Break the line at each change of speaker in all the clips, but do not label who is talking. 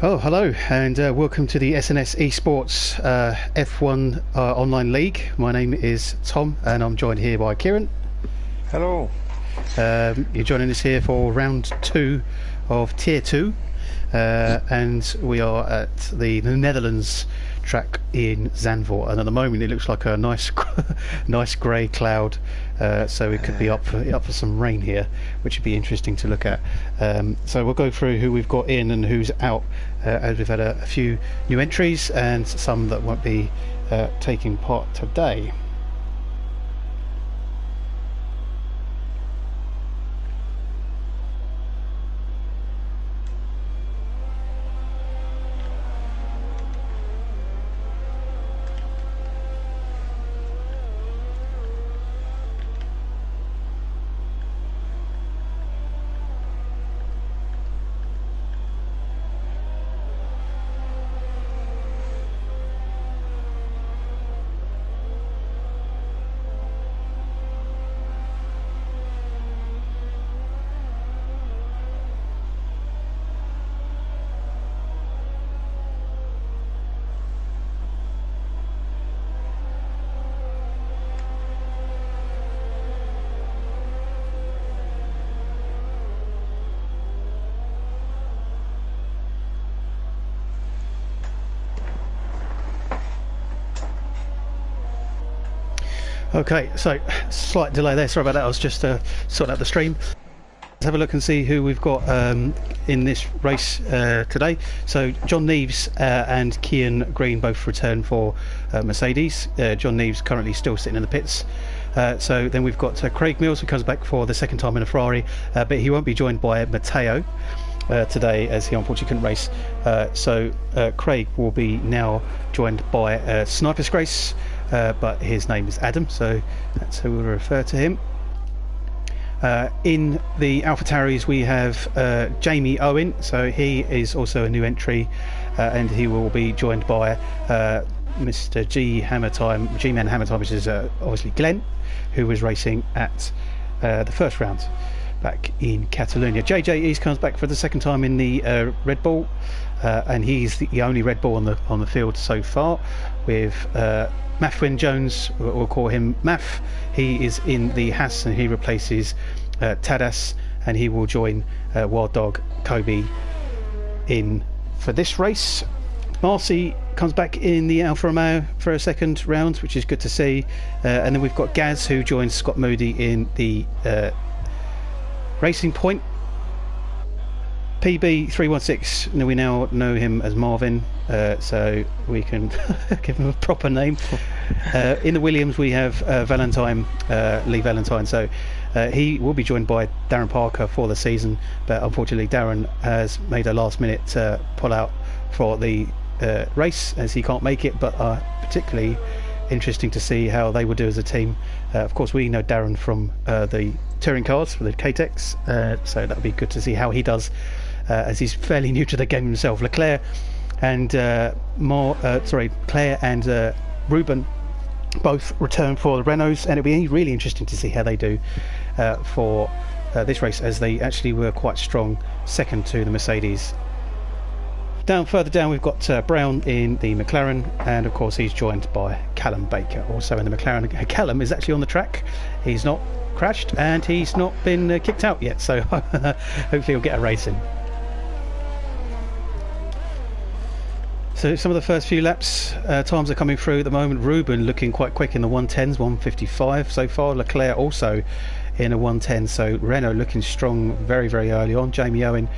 Oh, hello, and welcome to the SNS Esports F1 Online League. My name is Tom, and I'm joined here by Kieran.
Hello.
You're joining us here for round 2 of Tier 2, and we are at the Netherlands track in Zandvoort, and at the moment it looks like a nice grey cloud, so it could be up for some rain here, which would be interesting to look at. So we'll go through who we've got in and who's out, as we've had a few new entries and some that won't be taking part today. Okay, so slight delay there, sorry about that, I was just sorting out the stream. Let's have a look and see who we've got in this race today. So John Neves and Kian Green both return for Mercedes. John Neves currently still sitting in the pits. So then we've got Craig Mills, who comes back for the second time in a Ferrari, but he won't be joined by Matteo today, as he unfortunately couldn't race. So Craig will be now joined by Sniper's Grace, but his name is Adam, so that's who we'll refer to him. In the AlphaTauris we have Jamie Owen, so he is also a new entry, and he will be joined by Mr. G-Man Hammer Time, which is obviously Glenn, who was racing at the first round back in Catalonia. JJ East comes back for the second time in the Red Bull, and he's the only Red Bull on the field so far, with Mathwin Jones, we'll call him Math. He is in the Haas and he replaces Tadas, and he will join Wild Dog Kobe in for this race. Marcy comes back in the Alfa Romeo for a second round, which is good to see, and then we've got Gaz, who joins Scott Moody in the Racing Point. PB316, we now know him as Marvin, so we can give him a proper name. In the Williams we have Lee Valentine, so he will be joined by Darren Parker for the season, but unfortunately Darren has made a last minute pull out for the race, as he can't make it, but particularly interesting to see how they will do as a team. Of course we know Darren from the touring cars for the KTEX, so that would be good to see how he does, as he's fairly new to the game himself. Leclerc and Claire and Ruben both return for the Renaults, and it'll be really interesting to see how they do for this race, as they actually were quite strong second to the Mercedes. Further down we've got Brown in the McLaren, and of course he's joined by Callum Baker also in the McLaren. Callum is actually on the track, he's not crashed and he's not been kicked out yet, so hopefully he'll get a race in. So some of the first few laps times are coming through at the moment. Ruben looking quite quick in the 110s, 155 so far. Leclerc also in a 110, so Renault looking strong very, very early on. Jamie Owen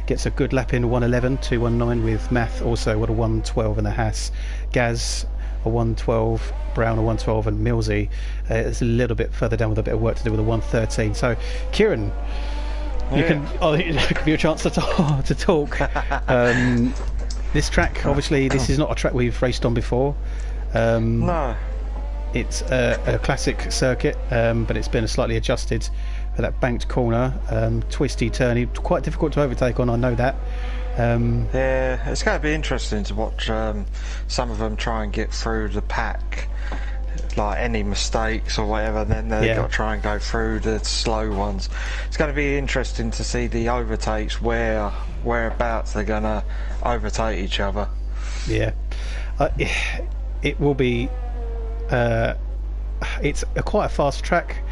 gets a good lap in 111, 219 with Math also with a 112 in the Haas. Gaz a 112, Brown a 112, and Millsy is a little bit further down with a bit of work to do with a 113. So Kieran, you can give you a chance to talk. This track, obviously, this is not a track we've raced on before.
No.
It's a classic circuit, but it's been slightly adjusted for that banked corner, twisty, turny, quite difficult to overtake on, I know that.
Yeah, it's going to be interesting to watch some of them try and get through the pack. like any mistakes or whatever, then they've got to try and go through the slow ones. It's going to be interesting to see the overtakes, whereabouts they're going to overtake each other.
Yeah, it will be. It's quite a fast track,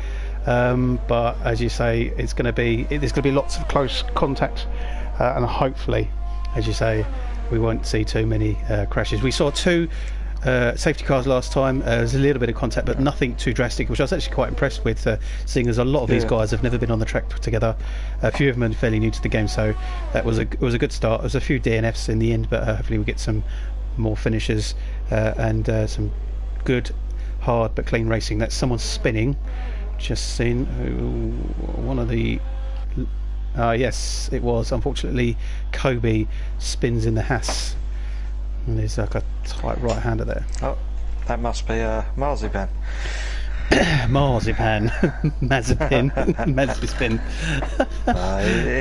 but as you say, there's going to be lots of close contact, and hopefully, as you say, we won't see too many crashes. We saw 2 safety cars last time. There's a little bit of contact, but nothing too drastic, which I was actually quite impressed with, seeing as a lot of these guys have never been on the track together. A few of them are fairly new to the game, so it was a good start. There was a few DNFs in the end, but hopefully we'll get some more finishes and some good, hard but clean racing. That's someone spinning. Just seen one of the... yes, it was. Unfortunately, Kobe spins in the Haas. And there's like a tight right-hander there.
Oh, that must be Marzipan.
Marzipan. Mazepin. Mazepin.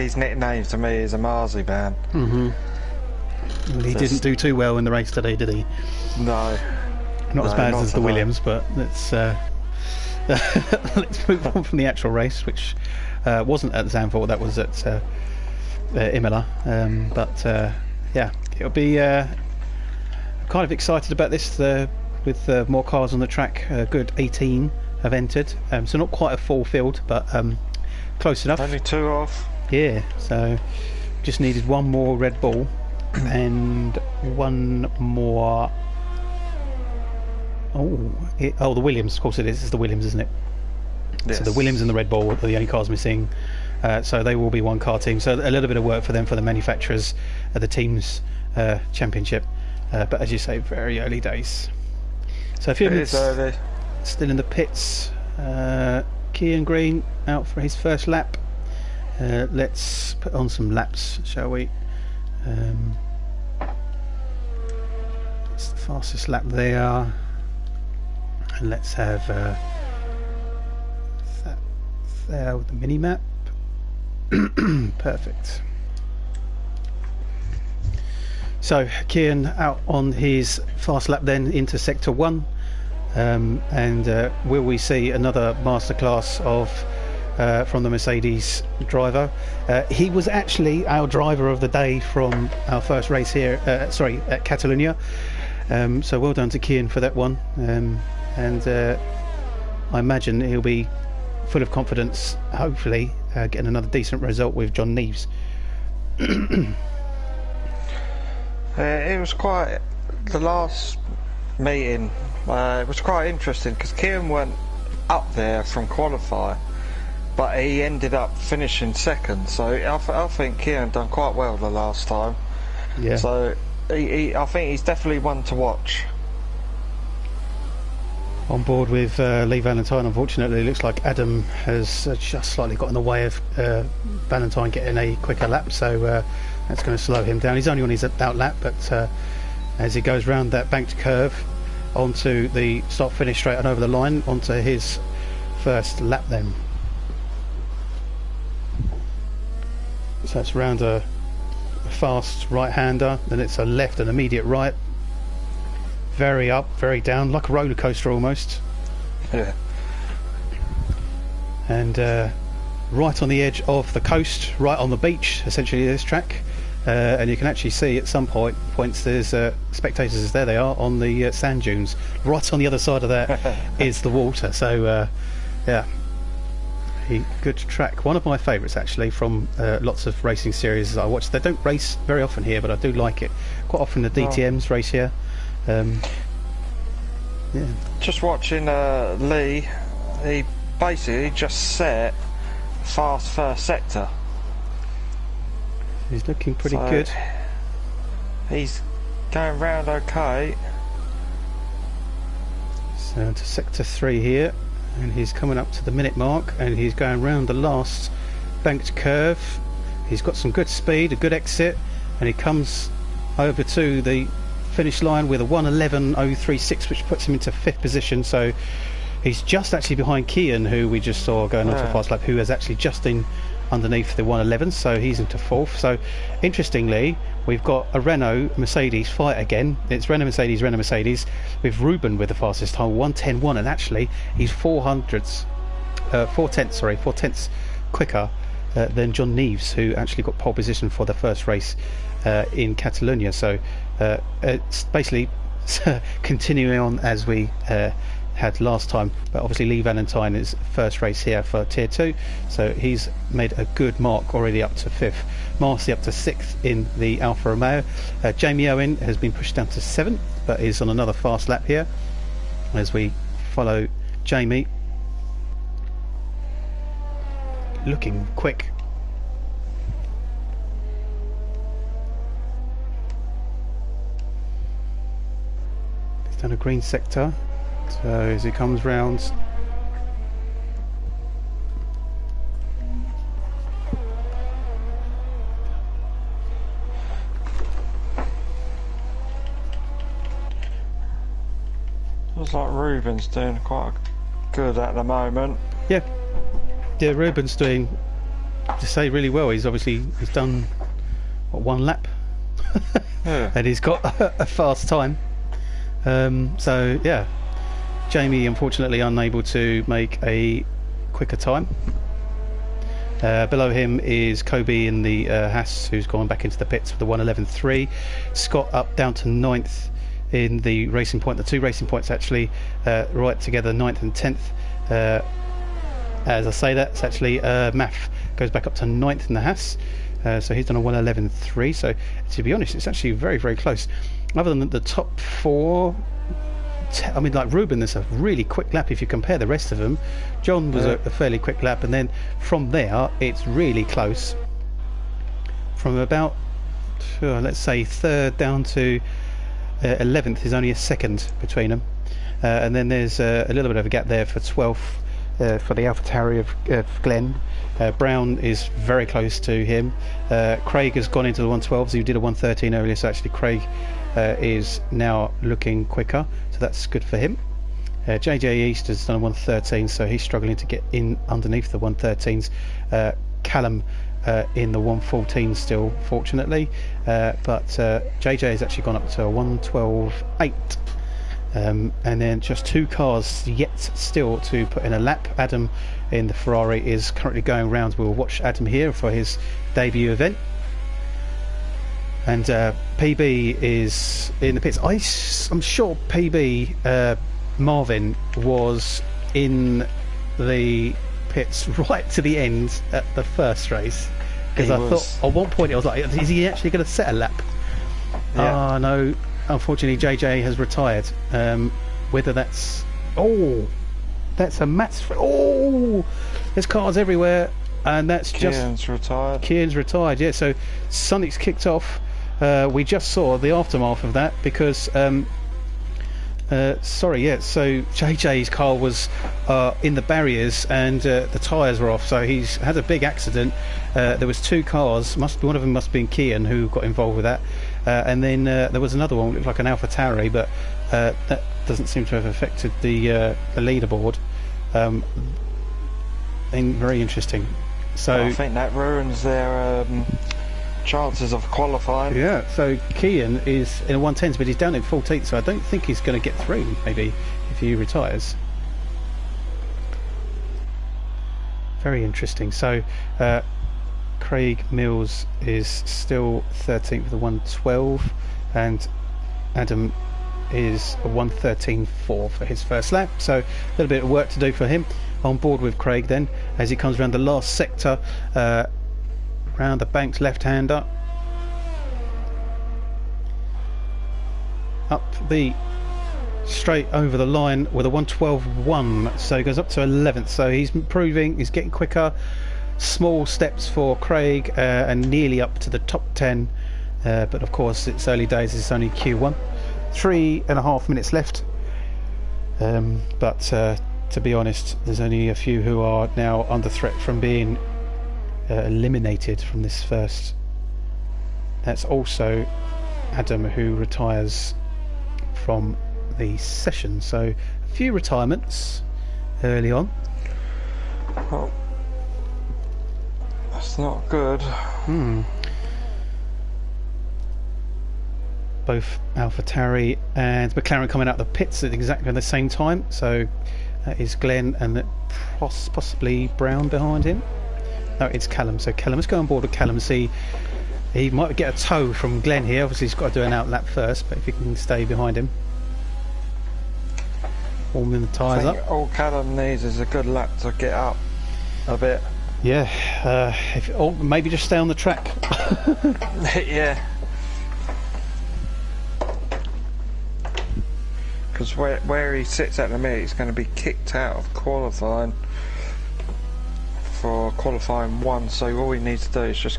His nickname to me is a Marzipan.
Well, he didn't do too well in the race today, did he?
No.
Not as bad as the Williams, but let's let's move on from the actual race, which wasn't at Zandvoort. That was at Imola. But yeah, it'll be... kind of excited about this with more cars on the track. A good 18 have entered, so not quite a full field, but close enough.
Only 2 off.
Yeah, so just needed one more Red Bull and one more. The Williams, of course it is. It's the Williams, isn't it? Yes. So the Williams and the Red Bull are the only cars missing. So they will be one car team. So a little bit of work for them, for the manufacturers, the teams championship. But as you say, very early days. So a few minutes still in the pits. Kian Green out for his first lap. Let's put on some laps, shall we? It's the fastest lap there. And let's have that there with the mini map. Perfect. So Kian out on his fast lap then into sector 1, and will we see another masterclass of from the Mercedes driver? He was actually our driver of the day from our first race here, at Catalonia. So well done to Kian for that one, and I imagine he'll be full of confidence, hopefully getting another decent result with John Neves.
It was quite... the last meeting, it was quite interesting because Kian went up there from qualify, but he ended up finishing second, so I think Kian done quite well the last time. Yeah. So I think he's definitely one to watch.
On board with Lee Valentine, unfortunately. It looks like Adam has just slightly got in the way of Valentine getting a quicker lap, so that's going to slow him down. He's only on his out lap, but as he goes round that banked curve onto the start finish straight and over the line onto his first lap then. So it's round a fast right-hander, then it's a left and immediate right. Very up, very down, like a roller coaster almost.
Yeah.
And right on the edge of the coast, right on the beach, essentially, this track. And you can actually see at some points there's spectators. There they are on the sand dunes. Right on the other side of that is the water. So yeah, good track. One of my favourites actually from lots of racing series I watch. They don't race very often here, but I do like it. Quite often the DTMs race here. Yeah.
Just watching Lee, he basically just set fast first sector.
He's looking pretty good.
He's going round okay.
So to sector 3 here, and he's coming up to the minute mark, and he's going round the last banked curve. He's got some good speed, a good exit, and he comes over to the finish line with a 1:11.036, which puts him into 5th position. So he's just actually behind Kian, who we just saw going onto a fast lap, who has actually just underneath the 111, so he's into 4th. So interestingly, we've got a Renault Mercedes fight again. It's Renault Mercedes with Ruben with the fastest time, 1:10.1, and actually he's 4 tenths quicker than John Neves, who actually got pole position for the first race in Catalonia. So it's basically continuing on as we had last time, but obviously Lee Valentine is first race here for tier 2, so he's made a good mark already up to 5th. Marcy up to 6th in the Alfa Romeo. Jamie Owen has been pushed down to 7th, but is on another fast lap here as we follow Jamie, looking quick. He's done a green sector. So as he comes round,
looks like Ruben's doing quite good at the moment.
Yeah, Ruben's doing, to say, really well. He's done what, 1 lap,
Yeah.
and he's got a fast time. So yeah. Jamie unfortunately unable to make a quicker time. Below him is Kobe in the Haas, who's gone back into the pits for the 1:11.3. Scott up down to 9th in the Racing Point. The 2 Racing Points actually right together, 9th and 10th. As I say that, it's actually Math goes back up to 9th in the Haas. So he's done a 1:11.3. So to be honest, it's actually very, very close. Other than the top 4, I mean, like Ruben, there's a really quick lap if you compare the rest of them. John was a fairly quick lap, and then from there it's really close. From about let's say 3rd down to 11th is only a second between them, and then there's a little bit of a gap there for 12th for the AlphaTauri of Glenn. Brown is very close to him. Craig has gone into the 112s. He did a 113 earlier, so actually Craig is now looking quicker, so that's good for him. JJ East has done a 113, so he's struggling to get in underneath the 113s. Callum in the 114 still, fortunately, but JJ has actually gone up to a 112.8. And then just 2 cars yet still to put in a lap. Adam in the Ferrari is currently going round. We'll watch Adam here for his debut event. And PB is in the pits. I'm sure PB Marvin was in the pits right to the end at the first race, because I thought at one point I was like, is he actually going to set a lap?
Yeah.
Oh no, unfortunately JJ has retired. Whether that's that's a match. There's cars everywhere, and that's
Kian's retired.
Kian's retired. Yeah, so Sonic's kicked off. We just saw the aftermath of that because so JJ's car was in the barriers and the tyres were off, so he's had a big accident. There was 2 cars, one of them must have been Kian who got involved with that, and then there was another one, looked like an AlphaTauri, but that doesn't seem to have affected the leaderboard. And very interesting. So
I think that ruins their chances of qualifying.
Yeah, so Kian is in a 110s, but he's down in 14th, so I don't think he's going to get through, maybe, if he retires. Very interesting. So Craig Mills is still 13th with a 112, and Adam is a 113.4 for his first lap, so a little bit of work to do for him. On board with Craig then as he comes around the last sector, round the banked left-hander, up the straight over the line with a 112.1, so he goes up to 11th, so he's improving, he's getting quicker. Small steps for Craig, and nearly up to the top 10, but of course it's early days, it's only Q1. 3.5 minutes left, but to be honest, there's only a few who are now under threat from being eliminated from this first. That's also Adam, who retires from the session, so a few retirements early on.
Well, It's not good.
Both AlphaTauri and McLaren coming out of the pits at exactly the same time. So that is Glenn and possibly Brown behind him. No, it's Callum. So Callum, let's go on board with Callum. See, he might get a tow from Glenn here. Obviously, he's got to do an out lap first, but if he can stay behind him, warming the tyres up.
All Callum needs is a good lap to get up a bit.
Yeah, or maybe just stay on the track.
Yeah. Because where he sits at the minute, he's going to be kicked out of qualifying for qualifying 1. So all he needs to do is just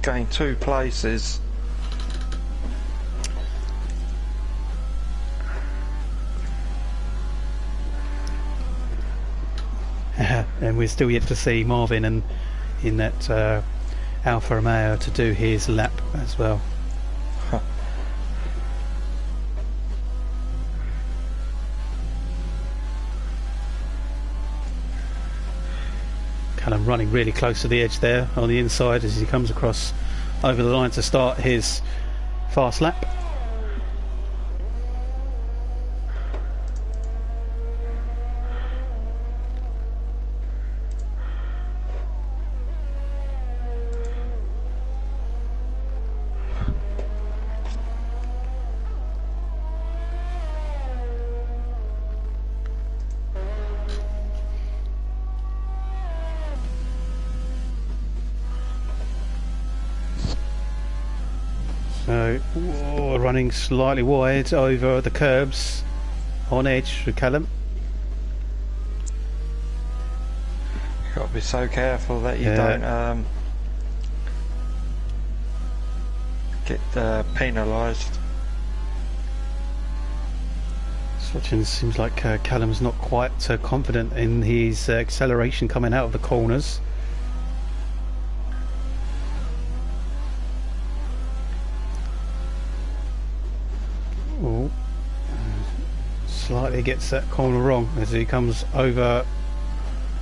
gain 2 places.
And we're still yet to see Marvin and in that Alfa Romeo to do his lap as well. Callum running really close to the edge there on the inside as he comes across over the line to start his fast lap. So, running slightly wide over the curbs on edge with Callum.
You've got to be so careful that you don't get penalised.
Switching seems like Callum's not quite confident in his acceleration coming out of the corners. Oh, slightly gets that corner wrong as he comes over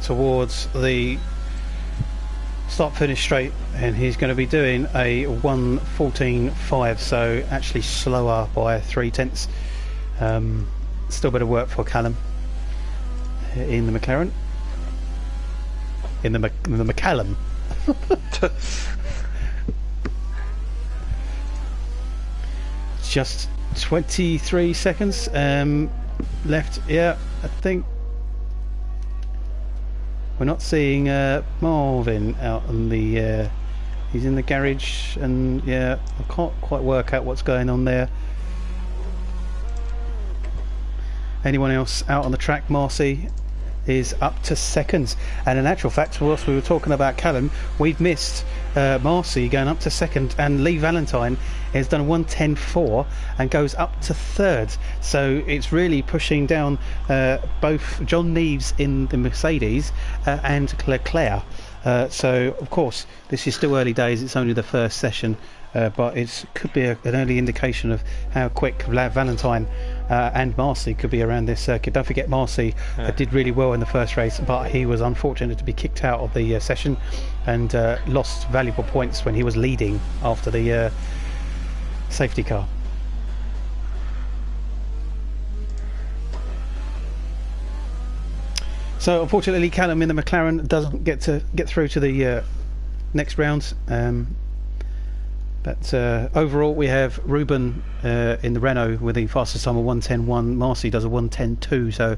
towards the start finish straight, and he's going to be doing a 1:14.5, so actually slower by 0.3. Still a bit of work for Callum in the McLaren, in the McCallum. Just 23 seconds left. Yeah, I think we're not seeing Marvin out on the he's in the garage, and yeah, I can't quite work out what's going on there. Anyone else out on the track? Marcy is up to seconds, and in actual fact, whilst we were talking about Callum, we've missed Marcy going up to second, and Lee Valentine has done 1:10.4 and goes up to third. So it's really pushing down both John Neves in the Mercedes and Leclerc. So of course this is still early days, it's only the first session, but it could be an early indication of how quick Valentine and Marcy could be around this circuit. Don't forget, Marcy did really well in the first race, but he was unfortunate to be kicked out of the session and lost valuable points when he was leading after the safety car. So unfortunately, Callum in the McLaren doesn't get through to the next round. But overall, we have Ruben in the Renault with the fastest time of 1:10.1. Marcy does a 1:10.2, so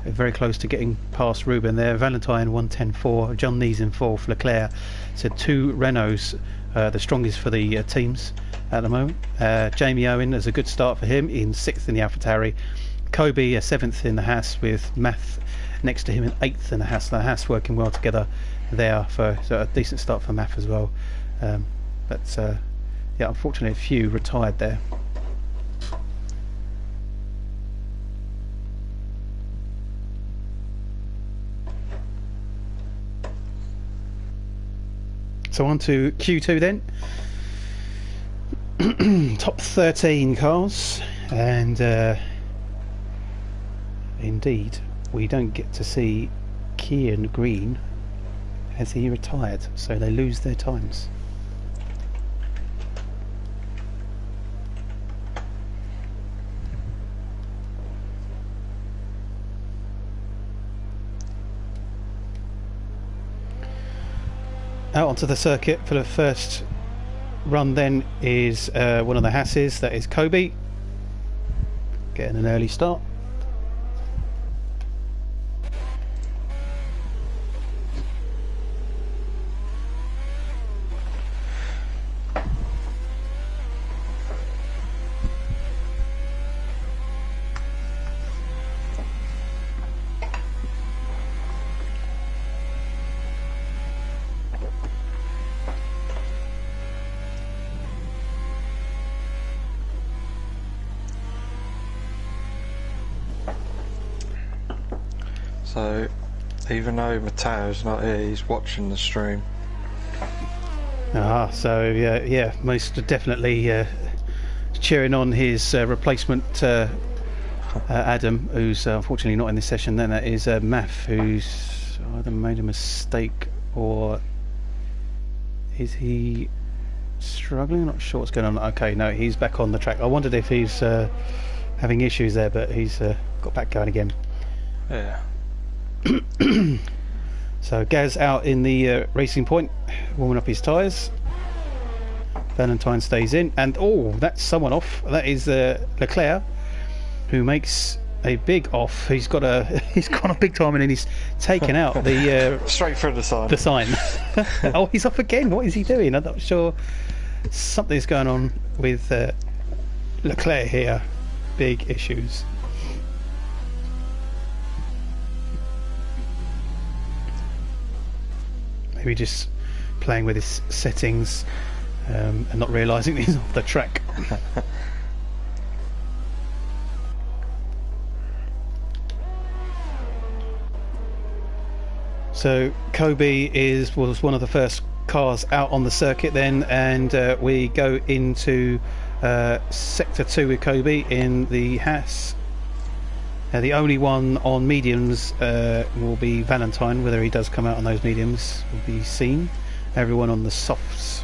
very close to getting past Ruben there. Valentine 1:10.4, John Nees in fourth, Leclerc. So 2 Renaults, the strongest for the teams at the moment. Jamie Owen has a good start for him in 6th in the AlphaTauri. Kobe 7th in the Haas, with Math next to him in 8th in the Haas. The Haas working well together there, so a decent start for Math as well. Yeah, unfortunately a few retired there. So on to Q2 then. Top 13 cars, and indeed we don't get to see Kian Green has he retired? So they lose their times. Out onto the circuit for the first run then is one of the Hasses, that is Kobe, getting an early start.
So, even though Matteo's not here, he's watching the stream.
So yeah, most definitely cheering on his replacement Adam, who's unfortunately not in this session. Then that is Math, who's either made a mistake or is he struggling? I'm not sure what's going on. Okay, no, he's back on the track. I wondered if he's having issues there, but he's got back going again.
Yeah.
So Gaz out in the racing point, warming up his tyres. Valentine stays in, and that's someone off. That is Leclerc, who makes a big off. He's gone a big time, and he's taken out the
straight through the sign.
The sign. Oh, he's off again. What is he doing? I'm not sure. Something's going on with Leclerc here. Big issues. Maybe just playing with his settings and not realising he's off the track. So Kobe was one of the first cars out on the circuit then, and we go into Sector 2 with Kobe in the Haas. The only one on mediums will be Valentine. Whether he does come out on those mediums will be seen. Everyone on the softs.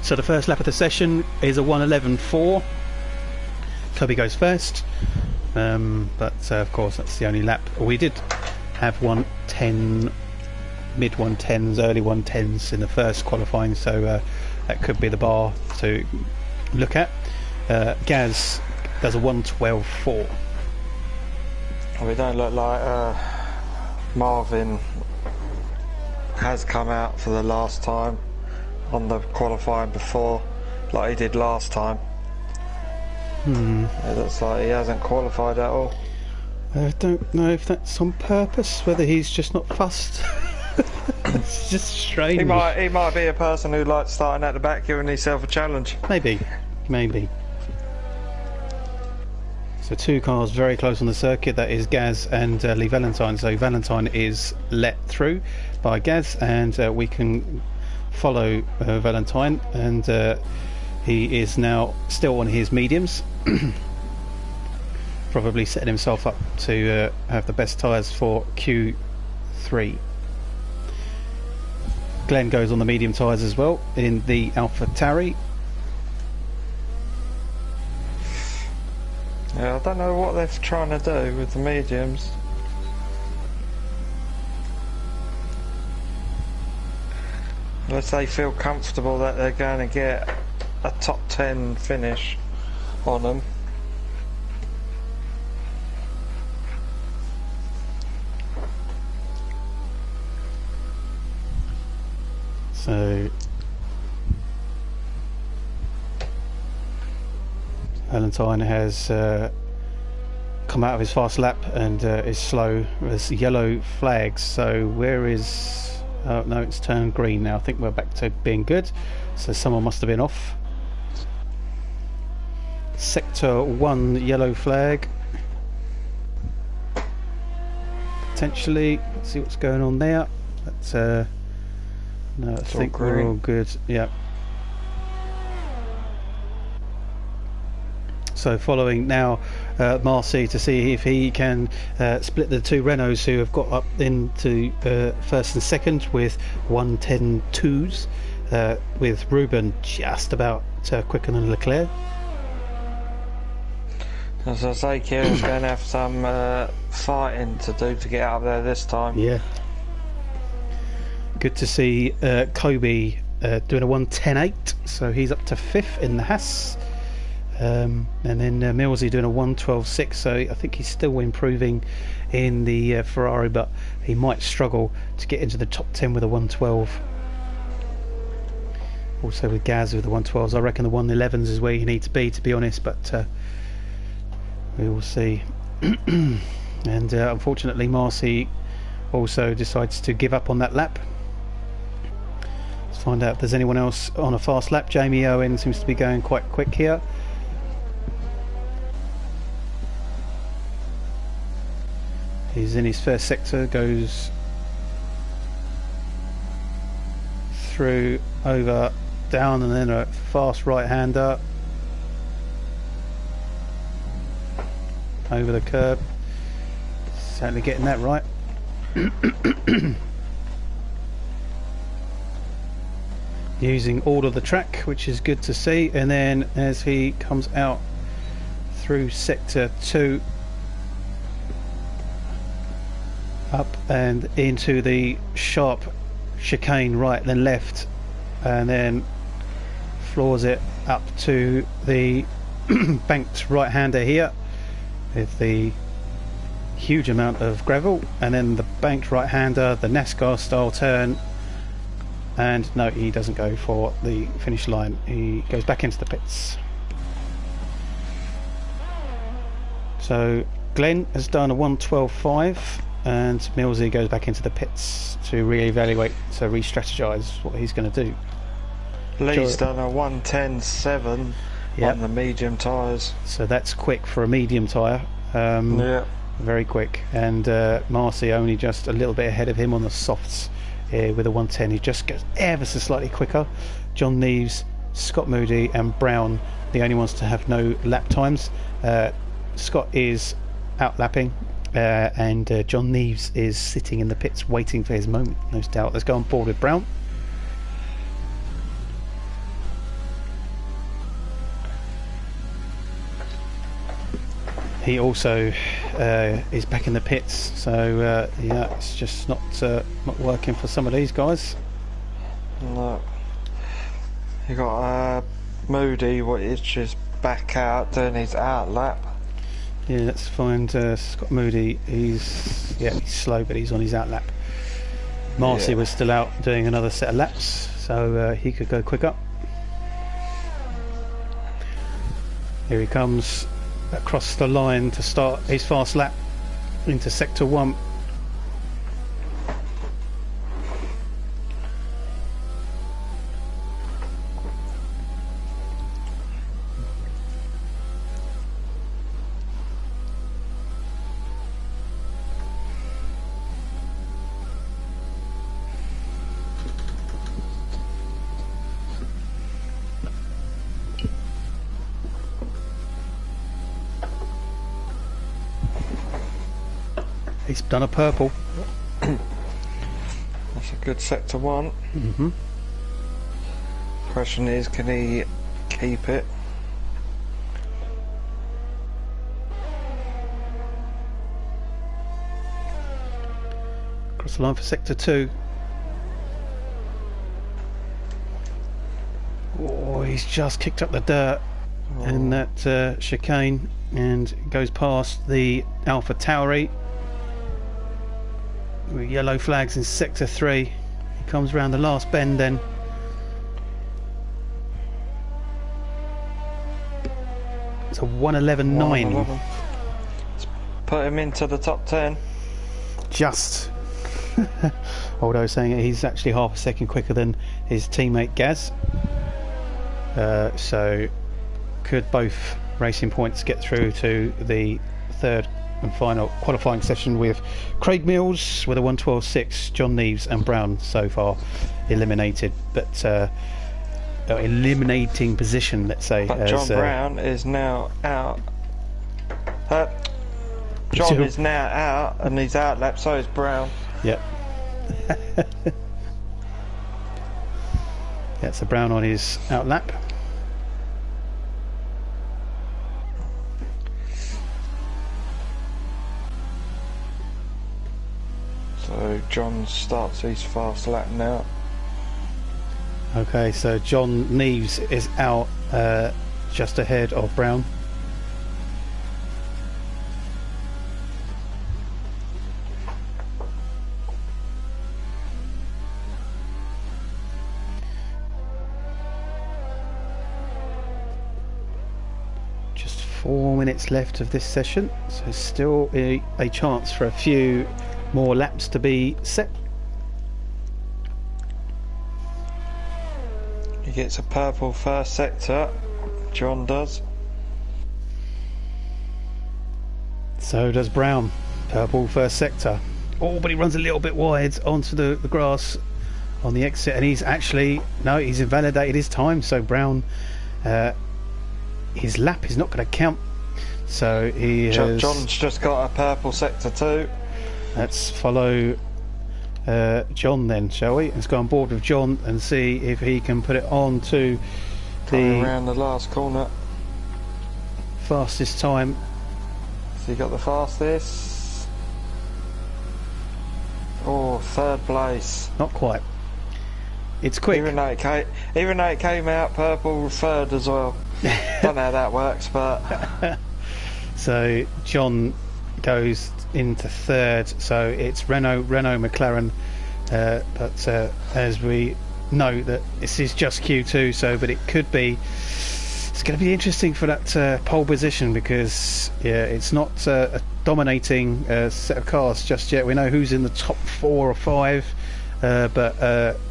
So the first lap of the session is a 1:11.4. Kobe goes first, but of course that's the only lap. We did have 1:10. Mid 110s, early 110s in the first qualifying, so that could be the bar to look at. Gaz does a 1:12.4.
We don't look like Marvin has come out for the last time on the qualifying before, like he did last time. It looks like he hasn't qualified at all.
I don't know if that's on purpose, whether he's just not fussed. It's just strange.
He might be a person who likes starting at the back, giving himself a challenge.
Maybe. So two cars very close on the circuit. That is Gaz and Lee Valentine. So Valentine is let through by Gaz, and we can follow Valentine, and he is now still on his mediums. Probably setting himself up to have the best tyres for Q3. Glenn goes on the medium tyres as well in the Alpha Tauri.
Yeah, I don't know what they're trying to do with the mediums. Unless they feel comfortable that they're going to get a top 10 finish on them.
So Valentine has come out of his fast lap and is slow. There's yellow flags, so where is... oh no, it's turned green now. I think we're back to being good, so someone must have been off. Sector 1 yellow flag potentially. Let's see what's going on there. But no, I think we're all good. Yeah. So following now Marcy to see if he can split the two Renaults who have got up into first and second with 1:10.2s, with Ruben just about quicker than Leclerc.
As I say, Kieran's going to have some fighting to do to get out of there this time.
Yeah. Good to see Kobe doing a 1:10.8, so he's up to 5th in the Haas. And then Millsy doing a 1:12.6, so I think he's still improving in the Ferrari, but he might struggle to get into the top 10 with a 1:12. Also with Gaz with the 1:12s, I reckon the 1:11s is where you need to be honest, but we will see. And unfortunately Marcy also decides to give up on that lap. Let's find out if there's anyone else on a fast lap. Jamie Owen seems to be going quite quick here. He's in his first sector, goes through, over, down, and then a fast right-hander over the curb. Certainly getting that right. Using all of the track, which is good to see. And then as he comes out through sector 2, up and into the sharp chicane right then left, and then floors it up to the banked right-hander here with the huge amount of gravel, and then the banked right-hander, the NASCAR style turn, and no, he doesn't go for the finish line. He goes back into the pits. So Glenn has done a 1:12.5, and Millsy goes back into the pits to re-evaluate, to re-strategise what he's going to do.
Lee's done a 1:10.7 on the medium tyres. So
that's quick for a medium tyre.
Yeah.
Very quick. And Marcy only just a little bit ahead of him on the softs with a 1:10. He just goes ever so slightly quicker. John Neves, Scott Moody and Brown, the only ones to have no lap times. Scott is out lapping. And John Neves is sitting in the pits waiting for his moment, no doubt. Let's go on board with Brown. He also is back in the pits, so yeah, it's just not working for some of these guys.
No. You got Moody, what is just back out doing his out lap.
Yeah, let's find Scott Moody. He's slow, but he's on his out lap. Marcy was still out doing another set of laps, so he could go quicker. Here he comes across the line to start his fast lap into sector 1. He's done a purple.
That's a good sector 1.
Mm-hmm.
Question is, can he keep it?
Across the line for sector 2. Oh, he's just kicked up the dirt in that chicane and goes past the Alpha Tauri. With yellow flags in sector 3. He comes round the last bend then. It's a 1:11.9.
Let's put him into the top 10.
Just. Although saying he's actually half a second quicker than his teammate Gaz. So could both Racing Points get through to the third and final qualifying session with Craig Mills with a 1:12.6, John Neves and Brown so far eliminated, but eliminating position, let's say.
But John Brown is now out. John is now out, and he's out lap, so is Brown.
Yep. Yeah, so Brown on his out lap.
So John starts his fast lap now.
Okay, so John Neves is out just ahead of Brown. Just 4 minutes left of this session, so still a chance for a few more laps to be set.
He gets a purple first sector, John does.
So does Brown, purple first sector. Oh, but he runs a little bit wide onto the grass on the exit, and he's actually, no, he's invalidated his time, so Brown, his lap is not going to count. So he has...
John's just got a purple sector too.
Let's follow John then, shall we? Let's go on board with John and see if he can put it on to
Coming around the last corner.
Fastest time.
So you got the fastest. Oh, third place.
Not quite. It's quick.
Even though it came out purple third as well. Don't know how that works, but...
So John goes into third, so it's Renault McLaren, but as we know that this is just Q2, so but it could be, it's going to be interesting for that pole position, because yeah, it's not a dominating set of cars just yet. We know who's in the top 4 or 5, but it'd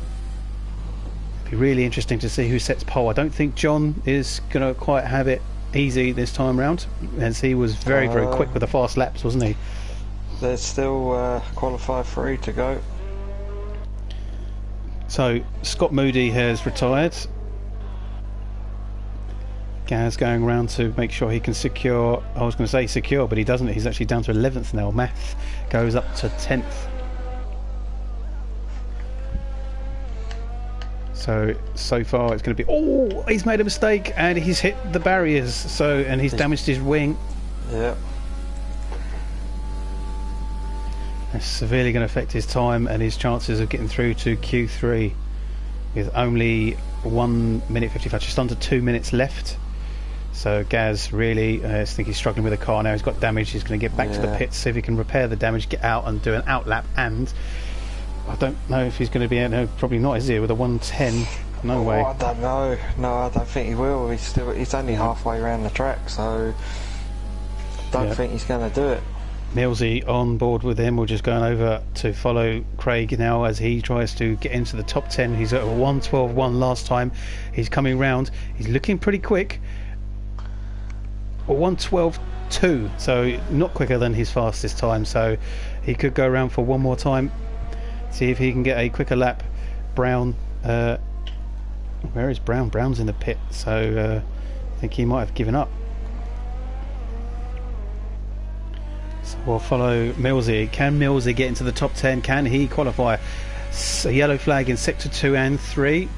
be really interesting to see who sets pole. I don't think John is going to quite have it easy this time round, as he was very quick with the fast laps, wasn't he?
There's still qualify 3 to go.
So Scott Moody has retired. Gaz going around to make sure he can secure, I was going to say secure, but he doesn't. He's actually down to 11th now. Math goes up to 10th. So far it's going to be, oh, he's made a mistake and he's hit the barriers, so, and he's damaged his wing.
Yeah.
That's severely going to affect his time and his chances of getting through to Q3 with only 1 minute 55, just under 2 minutes left. So Gaz really, I think he's struggling with the car now. He's got damage. He's going to get back to the pits, see if he can repair the damage, get out and do an out lap. And I don't know if he's going to be out. No, probably not, is he? With a 110, no way.
I don't know. No, I don't think he will. He's only halfway around the track, so don't think he's going to do it.
Millsy on board with him. We're just going over to follow Craig now as he tries to get into the top 10. He's at a 1:12.1 last time. He's coming round. He's looking pretty quick. A 1:12.2, so not quicker than his fastest time. So he could go around for one more time. See if he can get a quicker lap. Brown, where is Brown? Brown's in the pit, so I think he might have given up. So we'll follow Millsy. Can Millsy get into the top 10? Can he qualify? A yellow flag in sector 2 and 3.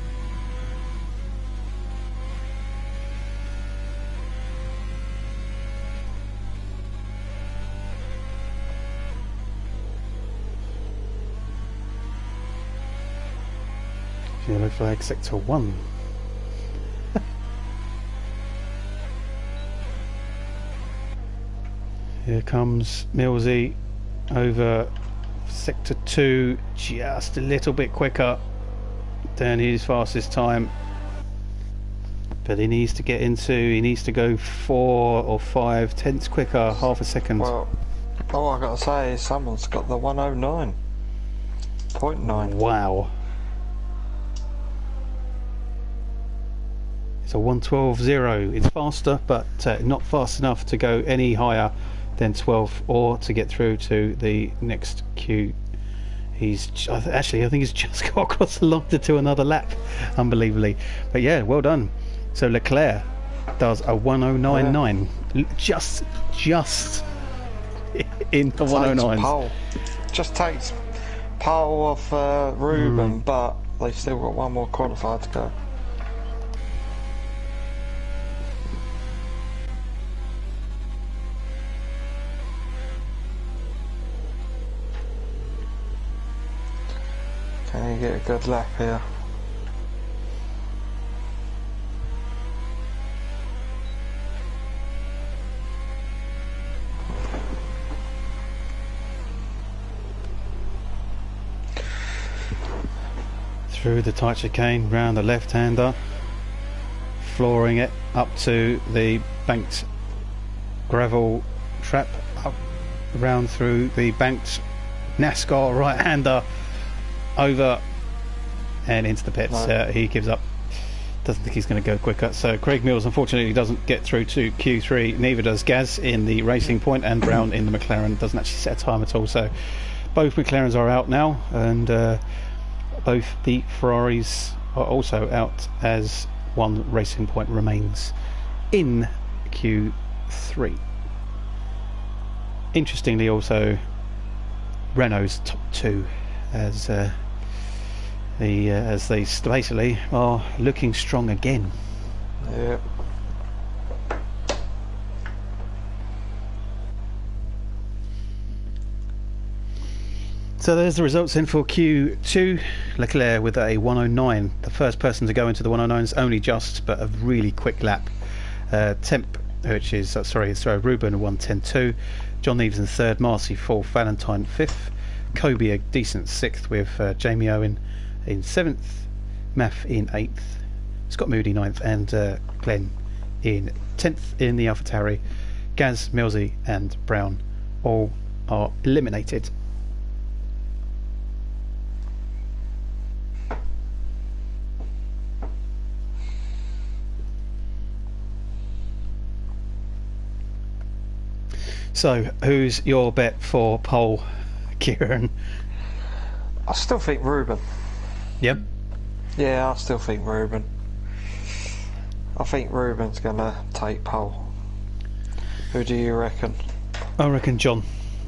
Yellow flag sector 1. Here comes Millsy over sector 2, just a little bit quicker than his fastest time, but he needs to get into, he needs to go 4 or 5 tenths quicker, half a second.
Well, all I got to say is someone's got the 109.9.
Wow. It's a 1:12.0. It's faster, but not fast enough to go any higher than 12 or to get through to the next Q. Actually, I think he's just got across the line to do another lap, unbelievably. But yeah, well done. So Leclerc does a 109.9, just in the 109s.
Pole. Just takes pole off Ruben, but they've still got one more qualifier to go. Can you get a good lap here?
Through the tight chicane, round the left-hander, flooring it up to the banked gravel trap, up around through the banked NASCAR right-hander, over and into the pits. He gives up, doesn't think he's going to go quicker. So Craig Mills unfortunately doesn't get through to Q3, neither does Gaz in the Racing Point, and Brown in the McLaren doesn't actually set a time at all. So both McLarens are out now, and both the Ferraris are also out, as one Racing Point remains in Q3. Interestingly, also Renault's top two, as they basically are looking strong again.
Yeah.
So there's the results in for Q2. Leclerc with a 109, the first person to go into the 109s, only just, but a really quick lap. Temp, which is Ruben 110.2, John Neves in third, Marcy fourth, Valentine fifth, Kobe a decent sixth, with Jamie Owen in seventh, Math in eighth, Scott Moody ninth, and Glenn in 10th in the AlphaTauri. Gaz, Millsy and Brown all are eliminated. So, who's your bet for pole, Kieran?
I still think Ruben.
Yep.
Yeah, I still think Ruben. I think Ruben's gonna take pole. Who do you reckon?
I reckon John.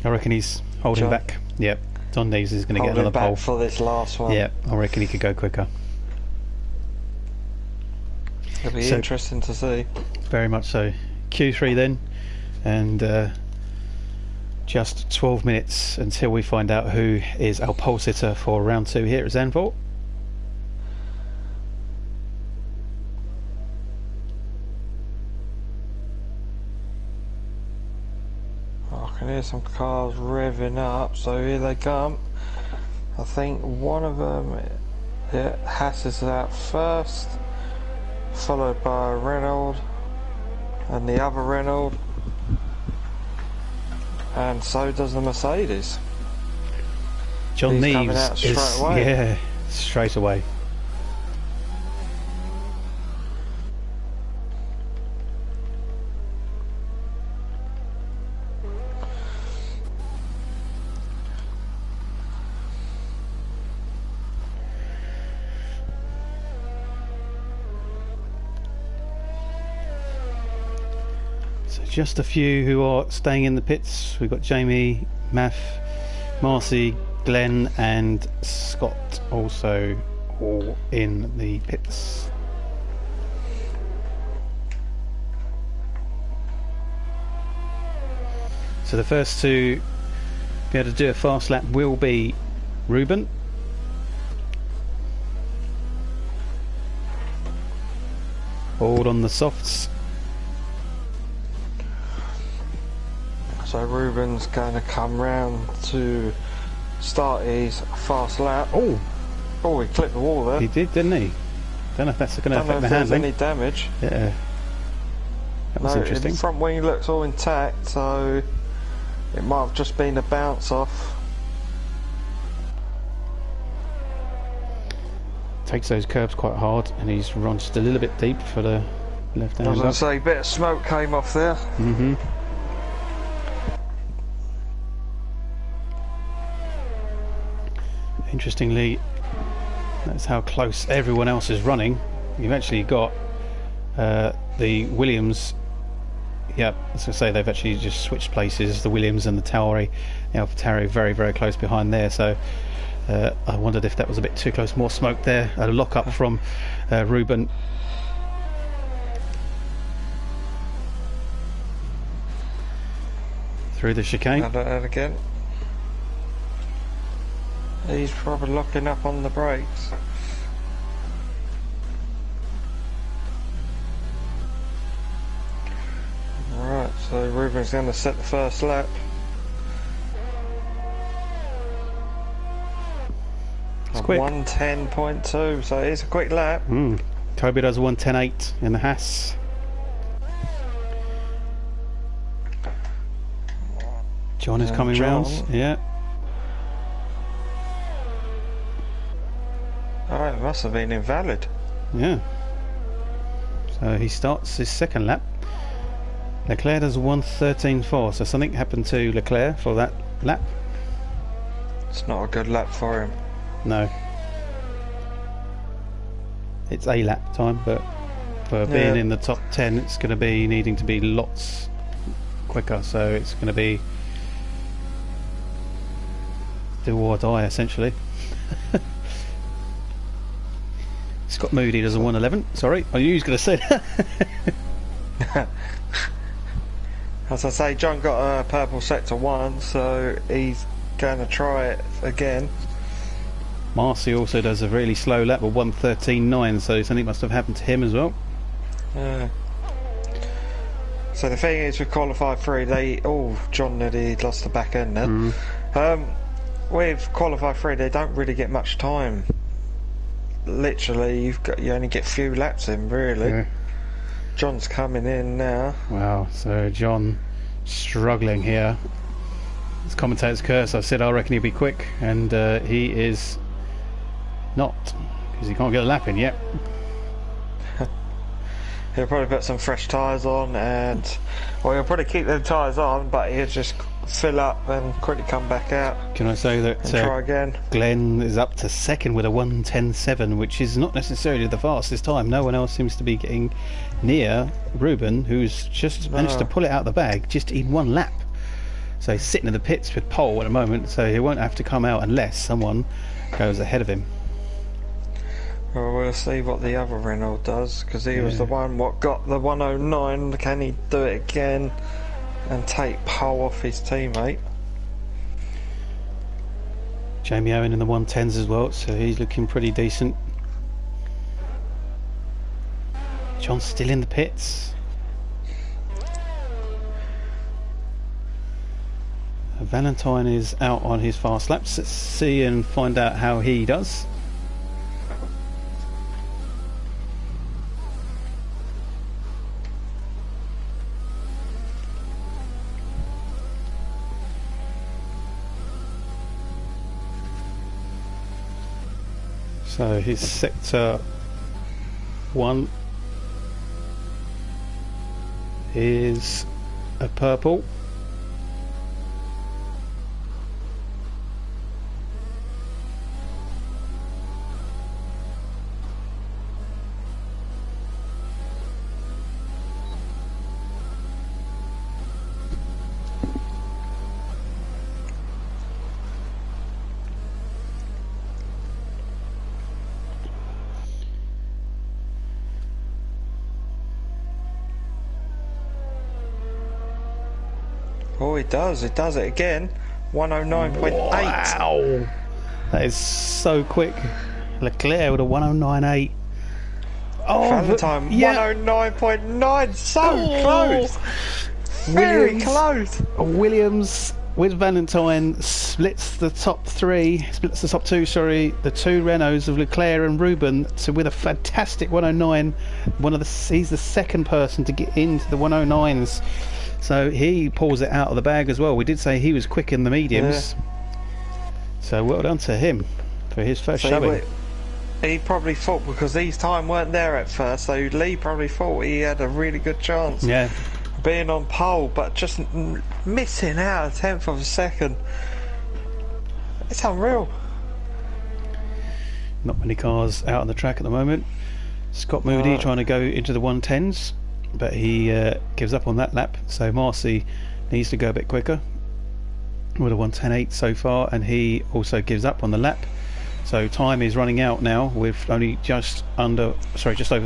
I reckon he's holding
John?
back. Yep. John Neves is going to get another
back
pole
for this last one.
Yeah, I reckon he could go quicker.
It'll be interesting to see.
Very much so. Q3 then, and just 12 minutes until we find out who is our pole sitter for round 2 here at Zandvoort.
I can hear some cars revving up, so here they come. I think one of them, yeah, Haas is out first, followed by Renault, and the other Renault, and so does the Mercedes.
John
He's coming
Neves
out
is
straight away.
Yeah, straight away. Just a few who are staying in the pits. We've got Jamie, Math, Marcy, Glenn and Scott also all in the pits. So the first to be able to do a fast lap will be Ruben. All on the softs.
So Ruben's going to come round to start his fast lap.
Oh,
he clipped the wall there.
He did, didn't he? Don't know if that's going to affect the handling.
Any damage.
Yeah, that was interesting.
The front wing looks all intact, so it might have just been a bounce off.
Takes those curbs quite hard, and he's run just a little bit deep for the left hand.
I was going to say, a bit of smoke came off there.
Mm-hmm. interestingly, that's how close everyone else is running. You've actually got the Williams. Yeah, as I say, they've actually just switched places. The Williams and the Tauri, the AlphaTauri, very, very close behind there. So I wondered if that was a bit too close. More smoke there. A lock up from Ruben. Through the chicane.
And again. He's probably locking up on the brakes. Right, so Ruben's going to set the first lap.
It's quick.
1:10.2, so it's a quick lap.
Toby does 1:10.8 in the Haas. John is coming round. Yeah.
Oh, it must have been invalid.
Yeah. So he starts his second lap. Leclerc does 1:13.4. So something happened to Leclerc for that lap.
It's not a good lap for him.
No. It's a lap time, but for being in the top 10, it's going to be needing to be lots quicker. So it's going to be do or die, essentially. Scott Moody does a 1:11. Sorry, I knew he was going to say that.
As I say, John got a purple sector 1, so he's going to try it again.
Marcy also does a really slow lap of 1:13.9, so something must have happened to him as well.
So the thing is, with qualify 3, John nearly lost the back end then. With qualify 3, they don't really get much time. Literally, you only get a few laps in, really.
Yeah.
John's coming in now.
Wow, so John struggling here. It's commentator's curse. I said I reckon he'll be quick, and he is not, because he can't get a lap in yet.
He'll probably put some fresh tyres on, and he'll probably keep them tyres on, but he'll just fill up and quickly come back out.
Can I say that
try again?
Glenn is up to second with a 1:10.7, which is not necessarily the fastest time. No one else seems to be getting near Ruben, who's just managed to pull it out of the bag just in one lap. So he's sitting in the pits with pole at the moment, so he won't have to come out unless someone goes ahead of him.
Well, we'll see what the other Renault does, because he was the one what got the 109. Can he do it again and take pole off his teammate?
Jamie Owen in the 110s as well, so he's looking pretty decent. John's still in the pits. Valentine is out on his fast laps. Let's see and find out how he does. So his sector 1 is a purple.
Oh, it does it again. 109.8.
Wow, that is so quick. Leclerc with a 109.8. Oh,
Valentine, 109.9. So close. Very close.
Williams with Valentine splits the top two, sorry, the two Renaults of Leclerc and Ruben with a fantastic 109. He's the second person to get into the 109s. So he pulls it out of the bag as well. We did say he was quick in the mediums. So well done to him for his first showing.
He probably thought, because his time weren't there at first, so Lee probably thought he had a really good chance being on pole, but just missing out a tenth of a second. It's unreal.
Not many cars out on the track at the moment. Scott Moody trying to go into the 110s, but he gives up on that lap. So Marcy needs to go a bit quicker with a 110.8 so far, and he also gives up on the lap. So time is running out now with only just over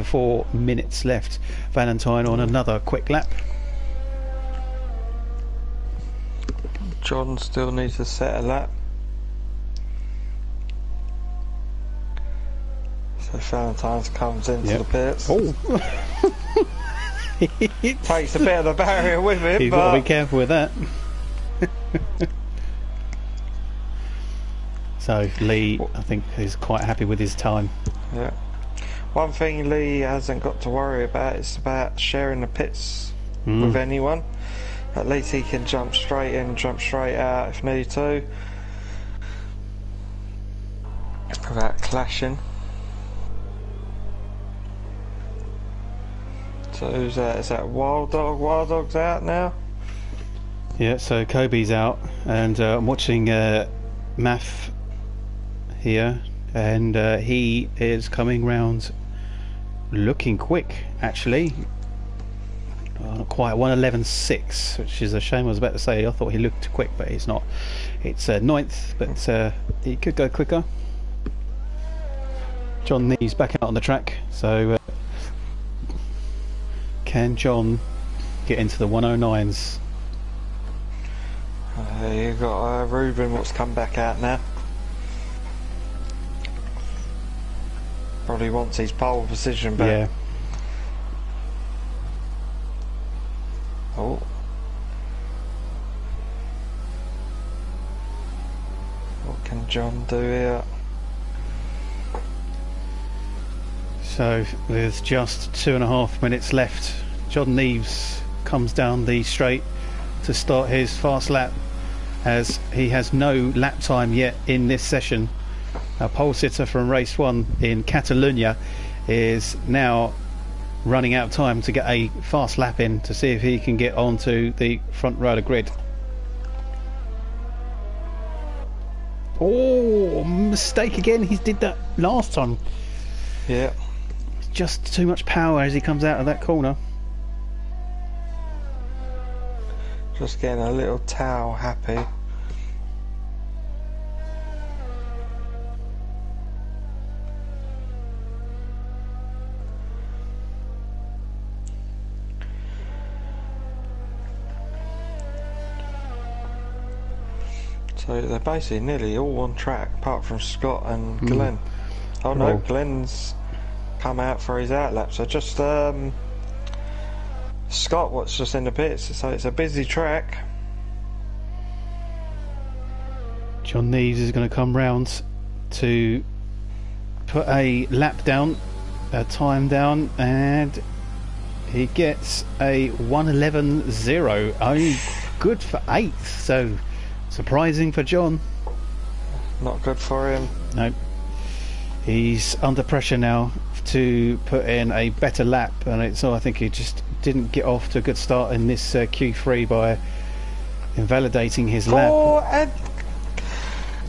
4 minutes left. Valentine on another quick lap.
John still needs to set a lap. So Valentine's comes into the pits.
Oh.
Takes a bit of the barrier with him.
You've got to be careful with that. So Lee, I think, is quite happy with his time.
Yeah. One thing Lee hasn't got to worry about is about sharing the pits with anyone. At least he can jump straight in, jump straight out if need to, without clashing. So who's that? Is that Wild Dog? Wild Dog's out now?
Yeah, so Kobe's out, and I'm watching Math here, and he is coming round looking quick, actually. Not quite, 1:11.6, which is a shame. I was about to say I thought he looked quick, but he's not. It's 9th, but he could go quicker. John Neves back out on the track, so can John get into the 109s?
You've got Ruben, what's come back out now. Probably wants his pole position back.
Yeah.
Oh. What can John do here?
So there's just 2.5 minutes left. John Neves comes down the straight to start his fast lap, as he has no lap time yet in this session. A pole sitter from race 1 in Catalunya is now running out of time to get a fast lap in to see if he can get onto the front row of the grid. Oh, mistake again. He did that last time.
Yeah.
Just too much power as he comes out of that corner.
Just getting a little towel happy. So they're basically nearly all on track, apart from Scott and Glenn. Oh no, Glenn's come out for his outlap. So just Scott, what's just in the pits. So it's a busy track.
John Neves is going to come round to put a lap down, a time down, and he gets a 1:11.0. Only good for 8th, so surprising for John.
Not good for him.
No. He's under pressure now to put in a better lap, and I think he just didn't get off to a good start in this Q3 by invalidating his lap.
And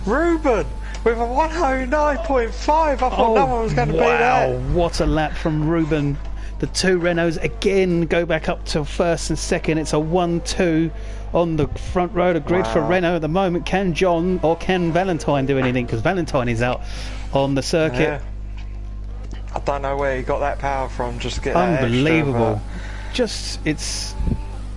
Ruben with a 109.5. I thought no one was going to beat that.
Wow, what a lap from Ruben. The two Renaults again go back up to first and second. It's a 1-2 on the front row of the grid for Renault at the moment. Can John or can Valentine do anything? Because Valentine is out on the circuit.
Yeah. I don't know where he got that power from. Just get that
unbelievable. Just it's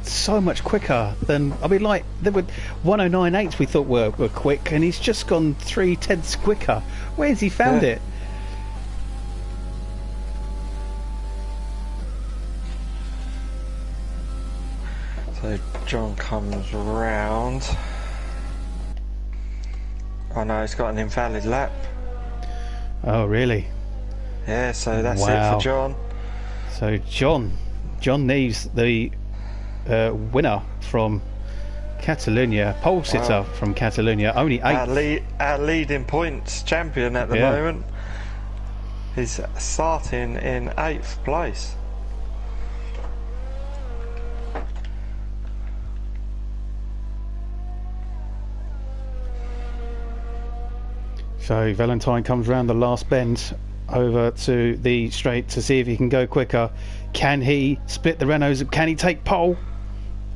so much quicker than, I mean, like there were 109.8s we thought were quick, and he's just gone 0.3 quicker. Where's he found it?
So John comes round. Oh no, he's got an invalid lap.
Oh really?
Yeah, so that's it for John.
So John Neves, the winner from Catalunya, pole sitter from Catalunya, only 8th.
Our leading points champion at the moment. He's starting in 8th place.
So Valentine comes round the last bend over to the straight to see if he can go quicker. Can he split the Renaults? Can he take pole?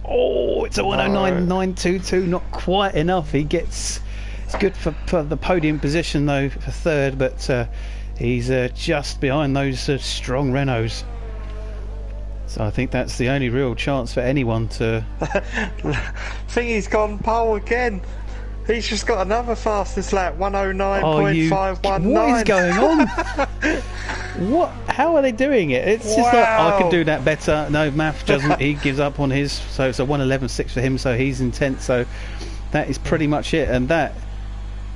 Oh, it's a 109.922, not quite enough. He gets, it's good for the podium position though for third, but he's just behind those strong Renaults. So I think that's the only real chance for anyone to...
I think he's gone pole again. He's just got another fastest lap, 109.519.
What is going on? What? How are they doing it? It's just like, I can do that better. No, Math doesn't. He gives up on his. So it's a 111.6 for him. So he's in 10th. So that is pretty much it. And that,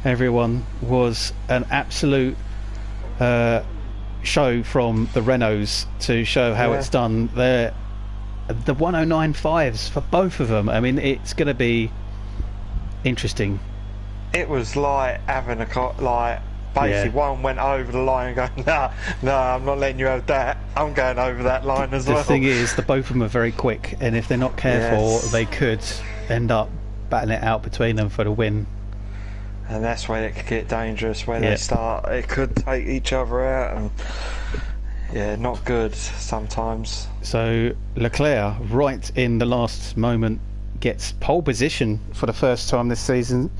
everyone, was an absolute show from the Renaults to show how it's done. The 109.5s for both of them. I mean, it's going to be interesting.
It was like having a basically one went over the line and going, no, I'm not letting you have that. I'm going over that line as well.
The thing is, both of them are very quick, and if they're not careful, they could end up battling it out between them for the win.
And that's where it could get dangerous. Where they start, it could take each other out, and not good sometimes.
So Leclerc, right in the last moment, gets pole position for the first time this season,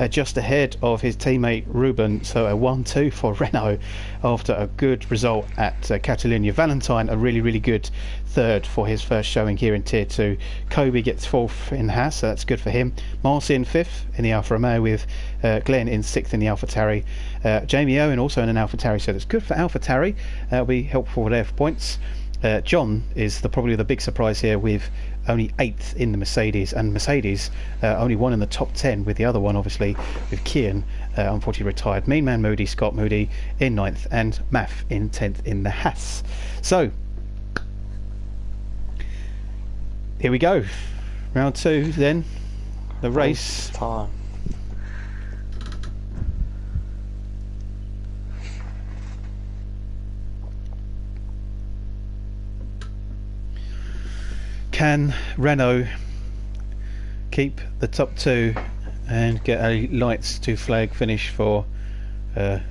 just ahead of his teammate Ruben. So a 1-2 for Renault after a good result at Catalunya. Valentine, a really good third for his first showing here in Tier 2. Kobe gets fourth in Haas, so that's good for him. Marcy fifth in the Alfa Romeo, with Glenn in sixth in the AlphaTauri. Jamie Owen also in an AlphaTauri, so that's good for AlphaTauri. That'll be helpful there for points. John is probably the big surprise here, with only 8th in the Mercedes, and Mercedes only one in the top 10, with the other one obviously with Kian unfortunately retired. Mean Man Moody, Scott Moody in 9th, and Math in 10th in the Haas. So here we go, round 2 then, the race
time.
Can Renault keep the top 2 and get a lights to flag finish for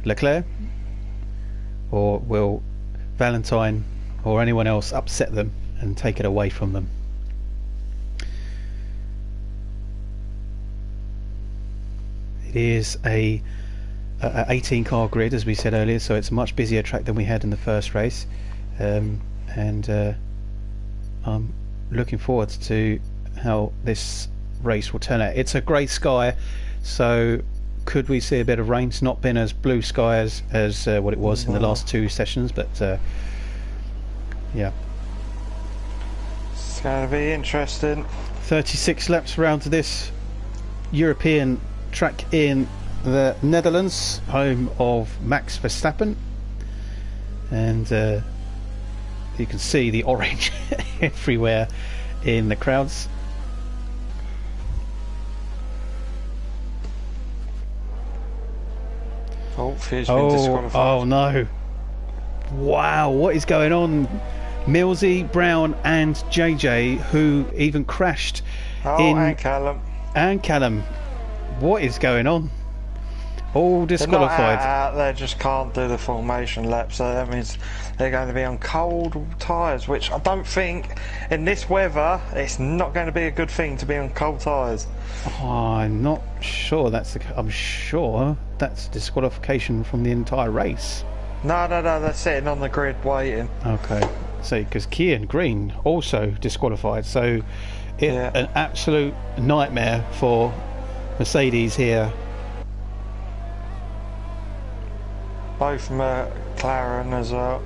Leclerc, or will Valentine or anyone else upset them and take it away from them? It is a 18 car grid, as we said earlier, so it's a much busier track than we had in the first race, and I'm looking forward to how this race will turn out. It's a grey sky, so could we see a bit of rain? It's not been as blue sky as what it was in the last 2 sessions, but yeah,
it's going to be interesting.
36 laps around to this European track in the Netherlands, home of Max Verstappen, and you can see the orange everywhere in the crowds.
Oh, Fierce been disqualified.
Oh no! Wow, what is going on? Millsy, Brown, and JJ, who even crashed
and Callum.
And Callum. What is going on? All disqualified.
They're not out, they just can't do the formation lap, so that means they're going to be on cold tyres, which I don't think, in this weather, it's not going to be a good thing to be on cold tyres.
Oh, I'm not sure that's I'm sure that's disqualification from the entire race.
No, they're sitting on the grid waiting.
Okay, so because Kian Green also disqualified, so an absolute nightmare for Mercedes here.
Both McLaren as well.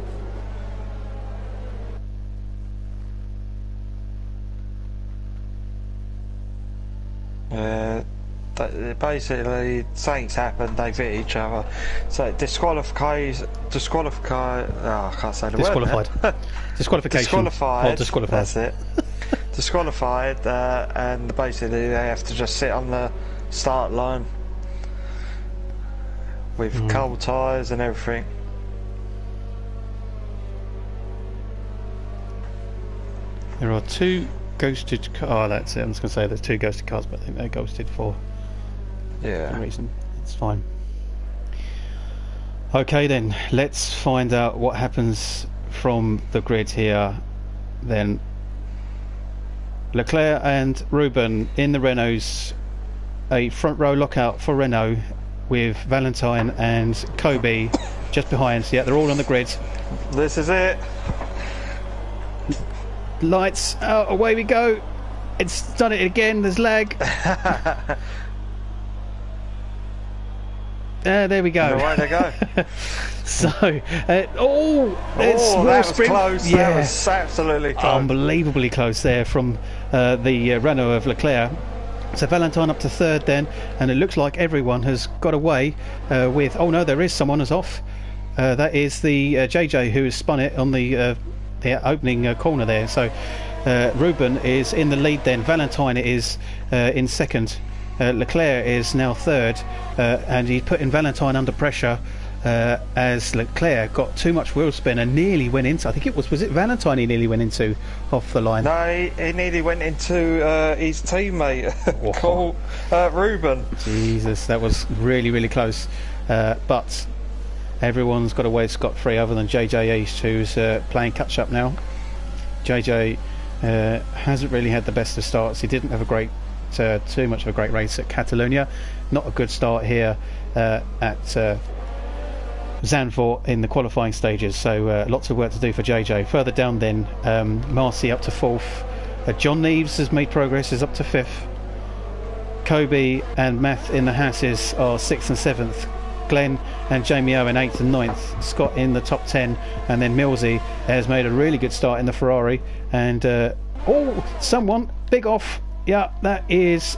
Basically, things happen, they hit each other. So disqualification. Oh, I can't say the
disqualified.
word.
Disqualification.
Disqualified.
Oh, disqualified.
That's it. Disqualified, and basically they have to just sit on the start line with cold tyres and everything.
There are 2 ghosted cars. Oh, that's it. I was going to say there's 2 ghosted cars, but I think they're ghosted for some reason. It's fine. Okay then, let's find out what happens from the grid here then. Leclerc and Ruben in the Renaults, a front row lockout for Renault with Valentine and Kobe just behind. Yeah, they're all on the grid.
This is it.
Lights out, away we go. It's done it again, there's lag. There we go.
Away they go.
So,
that was close.
Yeah.
That was absolutely close.
Unbelievably close there from the Renault of Leclerc. So Valentine up to third then, and it looks like everyone has got away with... Oh no, there is someone who's off. That is the JJ who has spun it on the opening corner there. So Ruben is in the lead then. Valentine is in second. Leclerc is now third, and he's putting Valentine under pressure as Leclerc got too much wheel spin and nearly went into... I think it was it Valentine he nearly went into off the line?
No, he nearly went into his teammate, called Ruben.
Jesus, that was really, really close. But everyone's got away scot-free other than JJ East, who's playing catch-up now. JJ hasn't really had the best of starts. He didn't have a great... too much of a great race at Catalonia. Not a good start here at Zandvoort in the qualifying stages, so lots of work to do for JJ. Further down then, Marcy up to fourth. John Neves has made progress, is up to fifth. Kobe and Matt in the Hasses are sixth and seventh. Glenn and Jamie Owen 8th and 9th. Scott in the top 10, and then Millsy has made a really good start in the Ferrari. And someone big off. Yeah, that is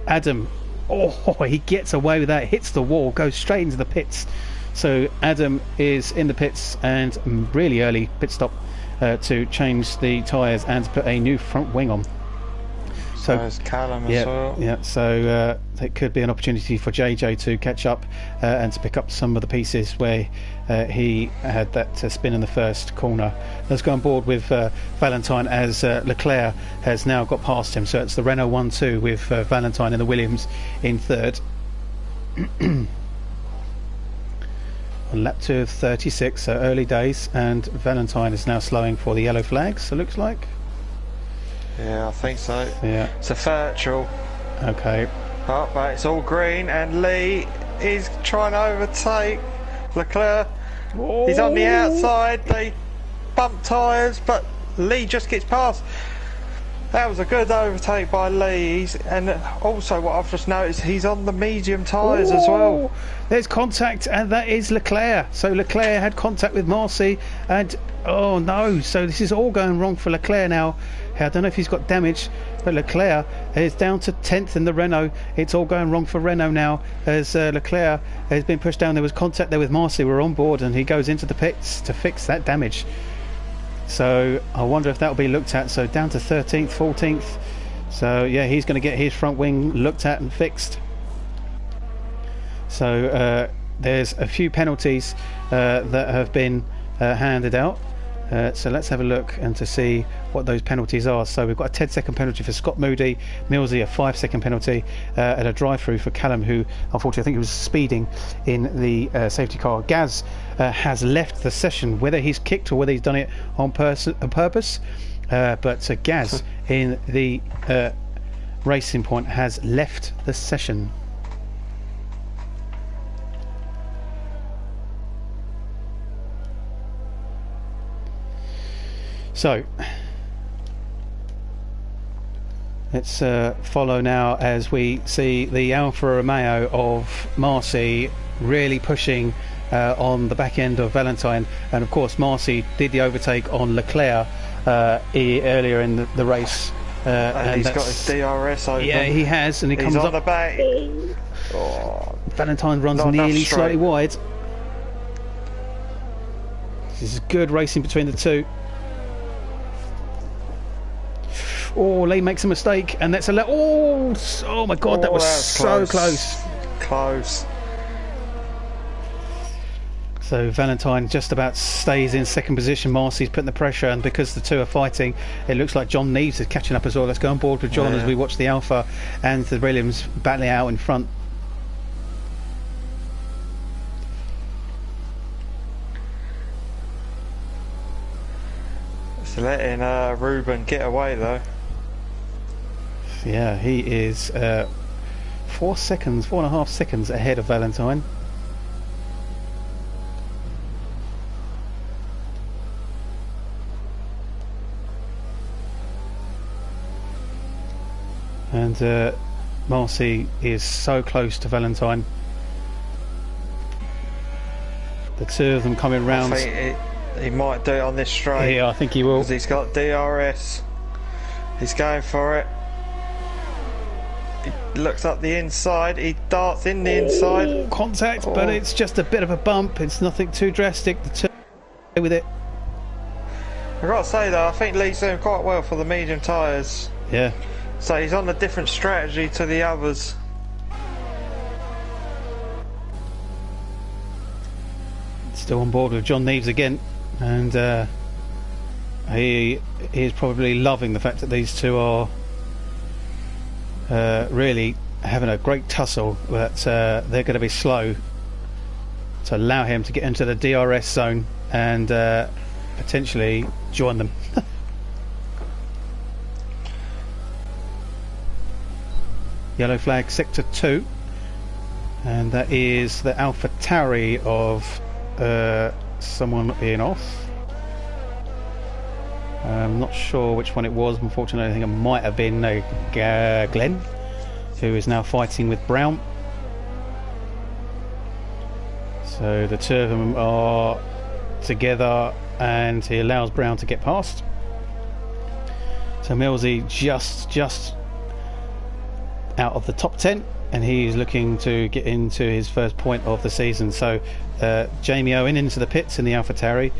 Adam. Oh, he gets away with that, hits the wall, goes straight into the pits. So Adam is in the pits, and really early pit stop to change the tyres and to put a new front wing on.
So is Callum as well.
Yeah, so it could be an opportunity for JJ to catch up and to pick up some of the pieces where he had that spin in the first corner. Let's go on board with Valentine as Leclerc has now got past him. So it's the Renault 1-2 with Valentine and the Williams in third. On lap 2 of 36, so early days, and Valentine is now slowing for the yellow flags, it looks like.
Yeah, I think so.
Yeah.
It's a virtual.
Okay.
Oh, but it's all green, and Lee is trying to overtake Leclerc.
Oh.
He's on the outside. They bump tyres, but Lee just gets past. That was a good overtake by Lee. And also what I've just noticed, he's on the medium tyres as well.
There's contact, and that is Leclerc. So Leclerc had contact with Marcy, and oh no, so this is all going wrong for Leclerc now. I don't know if he's got damage, but Leclerc is down to 10th in the Renault. It's all going wrong for Renault now as Leclerc has been pushed down. There was contact there with Marcy. We're on board, and he goes into the pits to fix that damage. So I wonder if that will be looked at. So down to 13th, 14th. So yeah, he's going to get his front wing looked at and fixed. So there's a few penalties that have been handed out. So let's have a look and to see what those penalties are. So we've got a 10-second penalty for Scott Moody, Millsy a 5-second penalty, and a drive-through for Callum, who unfortunately I think he was speeding in the safety car. Gaz has left the session, whether he's kicked or whether he's done it on purpose, but Gaz in the Racing Point has left the session. So let's follow now as we see the Alfa Romeo of Marcy really pushing on the back end of Valentine, and of course Marcy did the overtake on Leclerc earlier in the race,
and he's got his DRS open.
Yeah, he has, and he comes
on
up
the back.
Valentine runs nearly slightly wide. This is good racing between the two. Oh, Lee makes a mistake, and that's a oh my god, that was so close.
Close.
So Valentine just about stays in second position. Marcy's putting the pressure, and because the two are fighting, it looks like John Neves is catching up as well. Let's go on board with John as we watch the Alpha and the Williams battling out in front.
He's letting Ruben get away though.
Yeah, he is 4.5 seconds ahead of Valentine. And Marcy is so close to Valentine. The two of them coming round.
I think he might do it on this straight.
Yeah, I think he will.
Because he's got DRS. He's going for it. He looks up the inside. He darts in the inside.
Contact, but it's just a bit of a bump. It's nothing too drastic. The two with it.
I've got to say though, I think Lee's doing quite well for the medium tyres.
Yeah.
So he's on a different strategy to the others.
Still on board with John Neves again, and he is probably loving the fact that these two are really having a great tussle, but they're going to be slow to allow him to get into the DRS zone and potentially join them. Yellow flag sector 2, and that is the Alpha Tauri of someone being off. I'm not sure which one it was. Unfortunately, I think it might have been Glenn, who is now fighting with Brown. So the two of them are together, and he allows Brown to get past. So Millsy just out of the top 10, and he's looking to get into his first point of the season. So Jamie Owen into the pits in the AlphaTauri,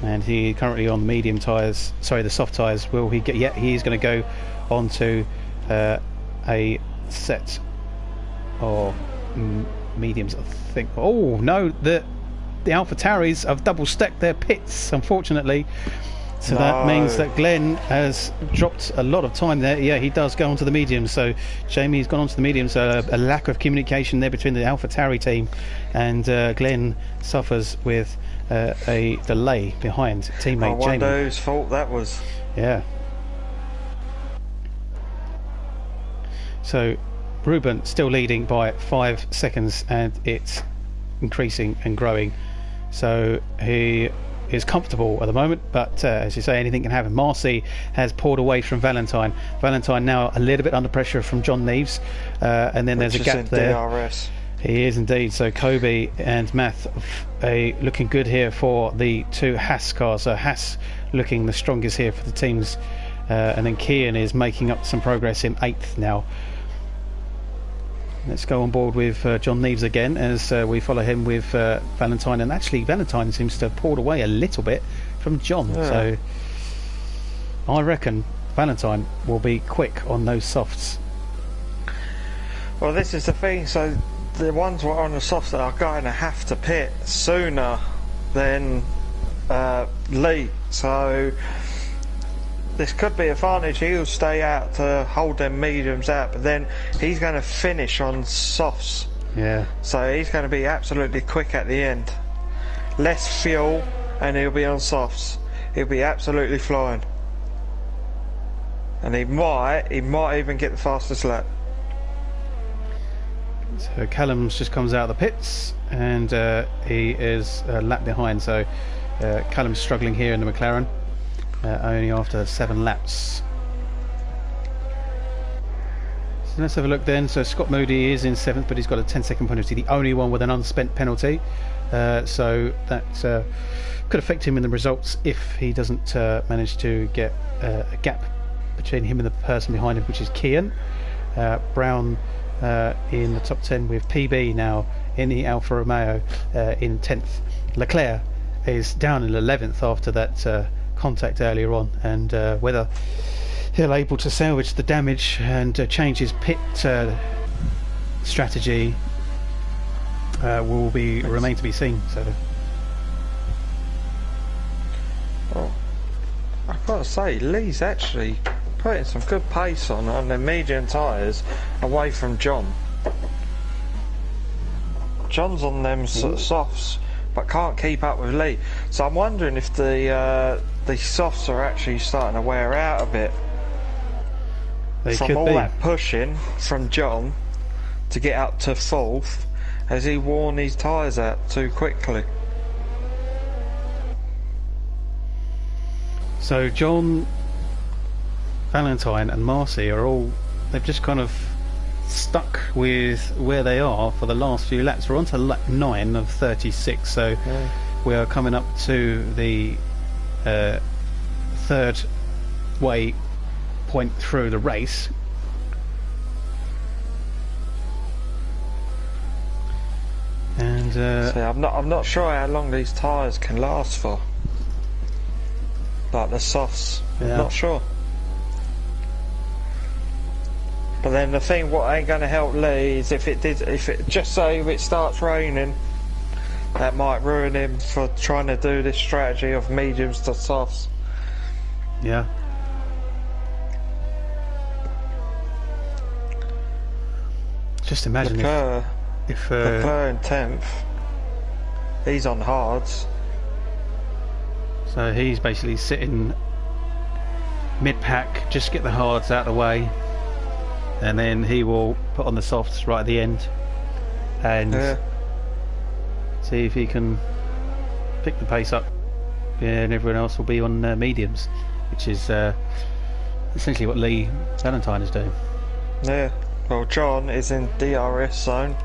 and he currently on medium tyres, sorry, the soft tyres. Will he get? Yeah, he's going to go onto a set of mediums, I think. Oh no, the AlphaTauris have double stacked their pits, unfortunately. So that means that Glenn has dropped a lot of time there. Yeah, he does go onto the mediums. So Jamie's gone onto the mediums. So a lack of communication there between the AlphaTauri team, and Glenn suffers with a delay behind teammate Jamie. I
wonder whose fault that was.
Yeah. So Ruben still leading by 5 seconds, and it's increasing and growing. So he is comfortable at the moment, but as you say, anything can happen. Marcy has pulled away from Valentine. Valentine now a little bit under pressure from John Neves, and then there's a gap there.
DRS.
He is indeed. So Kobe and Math looking good here for the two Haas cars. So Haas looking the strongest here for the teams, and then Kian is making up some progress in 8th now. Let's go on board with John Neves again as we follow him with Valentine, and actually Valentine seems to have pulled away a little bit from John. Yeah. So I reckon Valentine will be quick on those softs.
Well, this is the thing. So the ones who are on the softs are going to have to pit sooner than Lee. So this could be an advantage. He'll stay out to hold them mediums out, but then he's going to finish on softs.
Yeah.
So he's going to be absolutely quick at the end. Less fuel, and he'll be on softs. He'll be absolutely flying. And he might even get the fastest lap.
So Callum's just comes out of the pits, and he is a lap behind. So Callum's struggling here in the McLaren. Only after 7 laps. So let's have a look then. So Scott Moody is in 7th, but he's got a 10-second penalty, the only one with an unspent penalty. So that could affect him in the results if he doesn't manage to get a gap between him and the person behind him, which is Kian. Brown in the top 10 with PB now in the Alfa Romeo in 10th. Leclerc is down in 11th after that contact earlier on, and whether he'll able to salvage the damage and change his pit strategy will remain to be seen. So
I've got to say, Lee's actually putting some good pace on the medium tyres away from John. John's on them softs but can't keep up with Lee. So I'm wondering if the softs are actually starting to wear out a bit.
They
from
could
all
be.
that pushing from John to get up to 4th, has he worn his tyres out too quickly?
So John, Valentine and Marcy are all, they've just kind of stuck with where they are for the last few laps. We're on to lap 9 of 36, so we are coming up to the third way point through the race. And
See, I'm not sure how long these tyres can last for. Like the softs,
Yeah.
I'm not sure. But then the thing, what ain't going to help Lee is if it starts raining, that might ruin him for trying to do this strategy of mediums to softs.
yeah. Just imagine if
Leclerc in 10th, he's on hards.
so he's basically sitting mid-pack, just get the hards out of the way, and then he will put on the softs right at the end and see if he can pick the pace up, and everyone else will be on mediums, which is essentially what Lee Valentine is doing.
Yeah, well, John is in DRS zone,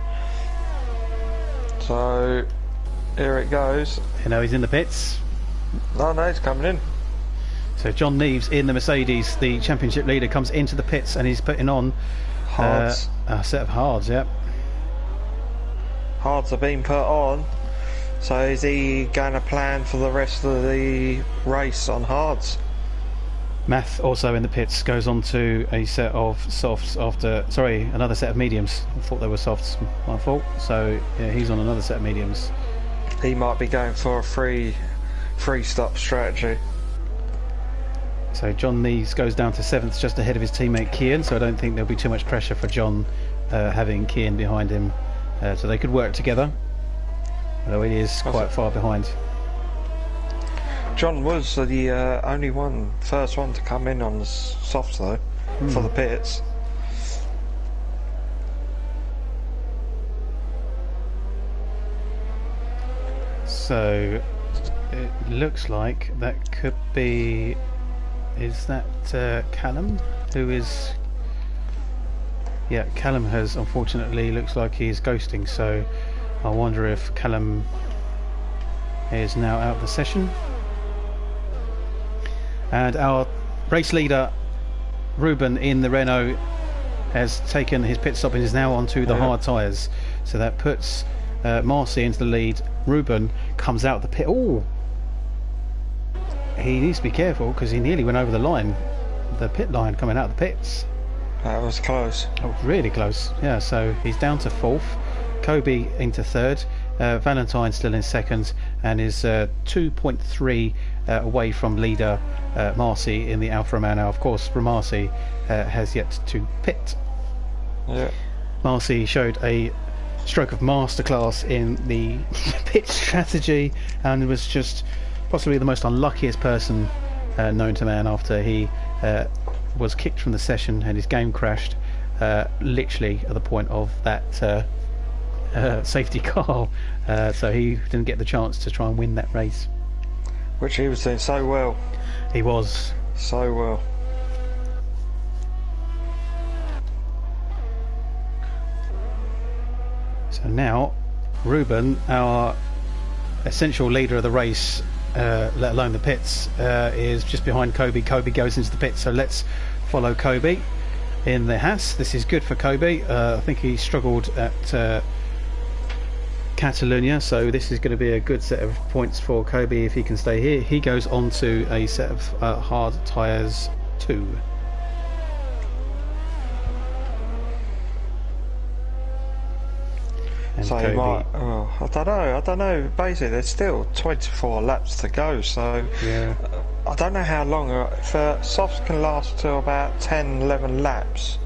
so here it goes.
You know, he's in the pits.
Oh no, he's coming in.
So John Neves in the Mercedes, the championship leader, comes into the pits and he's putting on
Hards.
a set of hards. Yep.
Hards are being put on. So is he going to plan for the rest of the race on hards?
Math also in the pits, goes on to a set of softs after, sorry, another set of mediums. I thought they were softs, my fault. So yeah, he's on another set of mediums.
He might be going for a free stop strategy.
So John Neves goes down to 7th, just ahead of his teammate Kian, so I don't think there'll be too much pressure for John having Kian behind him, so they could work together, although he is quite far behind.
John was the first one to come in on the softs though, for the pits.
So it looks like that could be, is that Callum, who is, yeah, Callum has unfortunately, looks like he's ghosting, so I wonder if Callum is now out of the session. And our race leader Ruben in the Renault has taken his pit stop and is now onto the hard tyres, so that puts Marcy into the lead. Ruben comes out the pit. Oh, he needs to be careful because he nearly went over the line, the pit line coming out of the pits.
That was close.
Oh, really close. Yeah, so he's down to 4th, Kobe into 3rd, Valentine still in 2nd, and is 2.3 away from leader Marcy in the Alfa Romeo. Of course, Marcy has yet to pit.
Yeah.
Marcy showed a stroke of masterclass in the pit strategy and was just possibly the most unluckiest person known to man after he was kicked from the session and his game crashed literally at the point of that safety car, so he didn't get the chance to try and win that race,
Which he was doing so well.
He was.
So well.
So now Ruben, our essential leader of the race, let alone the pits, is just behind Kobe. Kobe goes into the pits, so let's follow Kobe in the Haas. This is good for Kobe. I think he struggled at Catalonia, so this is going to be a good set of points for Kobe if he can stay here. He goes on to a set of hard tyres 2. And
so
Kobe,
he might, I don't know, basically there's still 24 laps to go, so
yeah.
I don't know how long, for softs can last till about 10, 11 laps.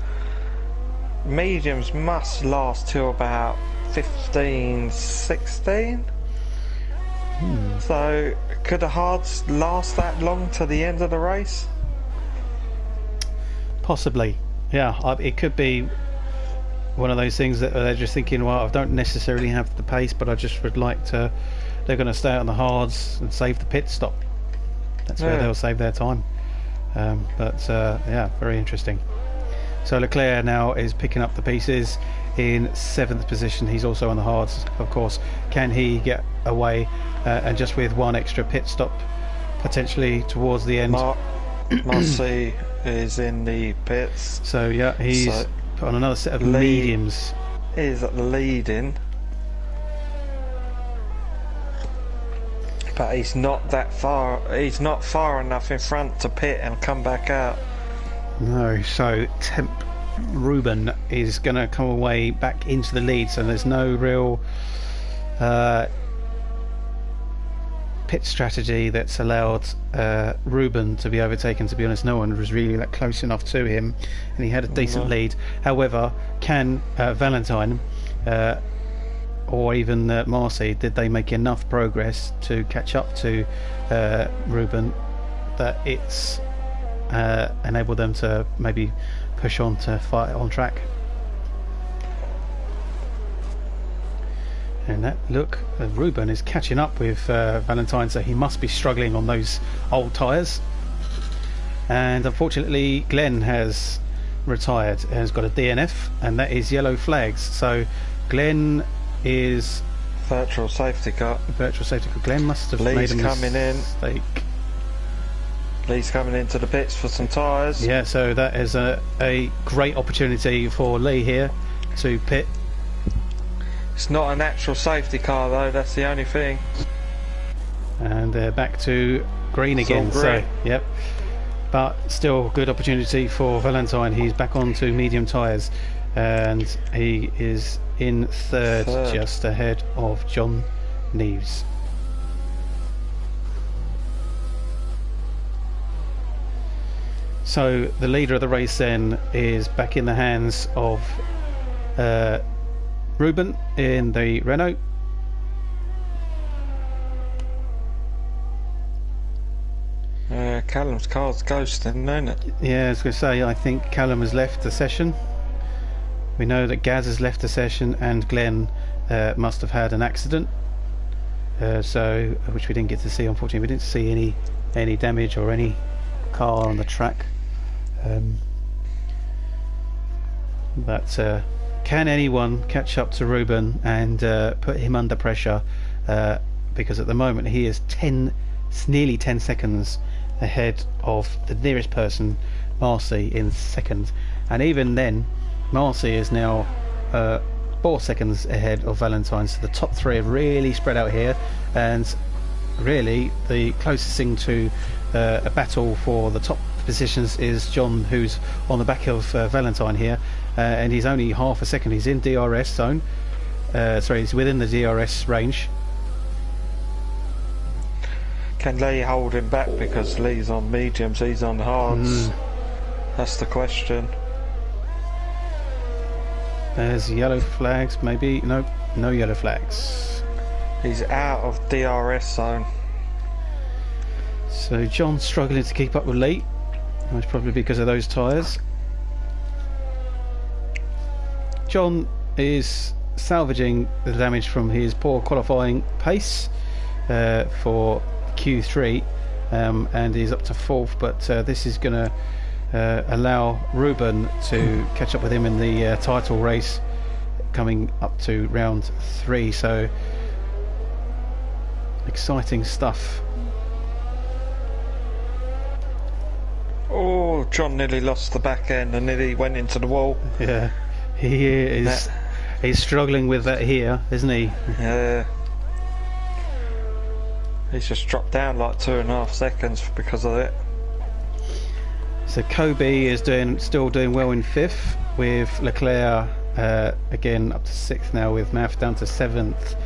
Mediums must last till about 15, 16? So could the hards last that long to the end of the race?
Possibly, yeah. It could be one of those things that they're just thinking, well, I don't necessarily have the pace, but I just would like to. They're going to stay on the hards and save the pit stop. That's where they'll save their time. Yeah, very interesting. So Leclerc now is picking up the pieces in 7th position. He's also on the hards, of course. Can he get away and just with one extra pit stop potentially towards the end?
Marcy is in the pits.
So yeah, he's put on another set of mediums.
Is leading, but he's not that far. He's not far enough in front to pit and come back out.
No, so Ruben is going to come away back into the lead, so there's no real pit strategy that's allowed Ruben to be overtaken. To be honest, no one was really that close enough to him, and he had a decent lead. However, can Valentine or even Marcy, did they make enough progress to catch up to Ruben that it's enable them to maybe push on to fight on track? And that look, Ruben is catching up with Valentine, so he must be struggling on those old tyres. And unfortunately, Glenn has retired and has got a DNF, and that is yellow flags. So Glenn is
virtual safety car.
Glenn must have made a mistake.
Lee's coming into the pits for some tyres.
Yeah, so that is a great opportunity for Lee here to pit.
It's not an actual safety car though, that's the only thing.
And they're back to green again. So, yep. But still good opportunity for Valentine. He's back onto medium tyres and he is in third, just ahead of John Neves. So the leader of the race then is back in the hands of Ruben in the Renault.
Callum's car's ghosting, isn't it?
Yeah, I was going to say, I think Callum has left the session. We know that Gaz has left the session and Glenn must have had an accident. So, which we didn't get to see, unfortunately. We didn't see any damage or any car on the track. But can anyone catch up to Ruben and put him under pressure? Because at the moment he is nearly 10 seconds ahead of the nearest person, Marcy, in second. And even then, Marcy is now 4 seconds ahead of Valentine. So the top three have really spread out here, and really the closest thing to a battle for the top positions is John, who's on the back of Valentine here, and he's only half a second. He's in DRS zone. He's within the DRS range.
Can Lee hold him back because Lee's on mediums, he's on hards? That's the question.
There's yellow flags, maybe. Nope, no yellow flags.
He's out of DRS zone.
So John's struggling to keep up with Lee. That's probably because of those tyres. John is salvaging the damage from his poor qualifying pace for Q3, and he's up to 4th, but this is going to allow Ruben to catch up with him in the title race coming up to round 3. So exciting stuff.
Oh, John nearly lost the back end and nearly went into the wall.
Yeah, he is. He's struggling with that here, isn't he?
Yeah. He's just dropped down like 2.5 seconds because of it.
So Kobe is still doing well in 5th, with Leclerc again up to 6th now, with Math down to 7th.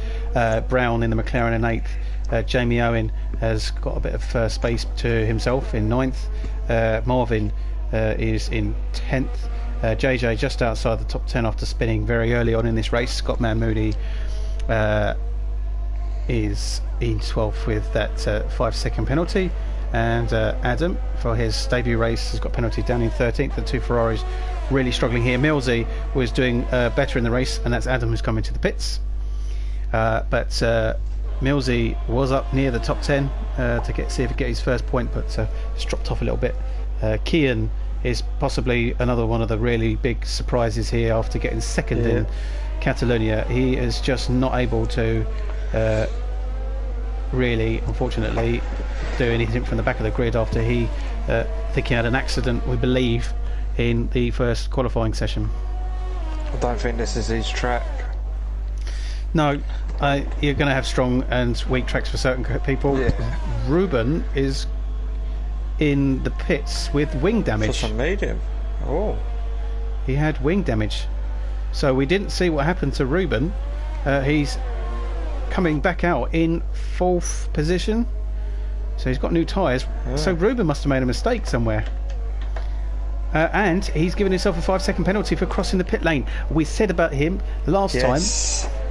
Brown in the McLaren in 8th. Jamie Owen has got a bit of space to himself in 9th. Marvin is in 10th. JJ just outside the top 10 after spinning very early on in this race. Scott Moody is in 12th with that 5-second penalty, and Adam, for his debut race, has got penalty down in 13th. The two Ferraris really struggling here. Millsy was doing better in the race, and that's Adam who's coming to the pits. But Millsy was up near the top 10 to see if he get his first point, but it's dropped off a little bit. Kian is possibly another one of the really big surprises here after getting second in Catalonia. He is just not able to really, unfortunately, do anything from the back of the grid after he think he had an accident, we believe, in the first qualifying session.
I don't think this is his track.
No, you're going to have strong and weak tracks for certain people. Ruben is in the pits with wing damage.
For some medium. Oh.
He had wing damage. So we didn't see what happened to Ruben. He's coming back out in 4th position. So he's got new tyres. So Ruben must have made a mistake somewhere. And he's given himself a 5-second penalty for crossing the pit lane. We said about him last time.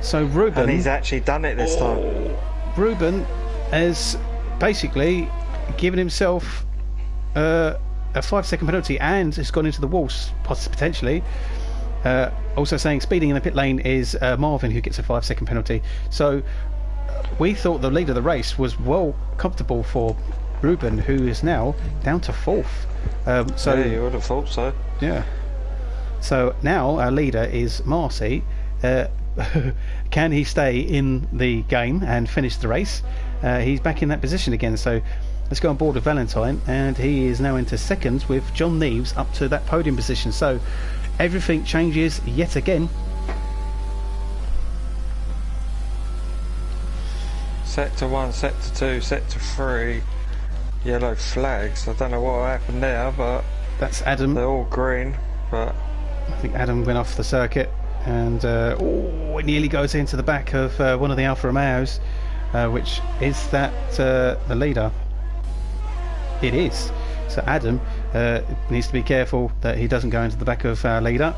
So Ruben...
And he's actually done it this time.
Ruben has basically given himself a 5-second penalty and has gone into the walls, potentially. Also saying speeding in the pit lane is Marvin, who gets a 5-second penalty. So we thought the lead of the race was well comfortable for Ruben, who is now down to 4th. So
you would have thought so.
Yeah. So now our leader is Marcy. Can he stay in the game and finish the race? He's back in that position again. So let's go on board with Valentine, and he is now into second with John Neves up to that podium position. So everything changes yet again.
Sector 1, Sector 2, Sector 3, yellow flags. I don't know what happened there, but
that's Adam.
They're all green, but
I think Adam went off the circuit, and it nearly goes into the back of one of the Alfa Romeos, which is that the leader. It is. So Adam needs to be careful that he doesn't go into the back of our leader.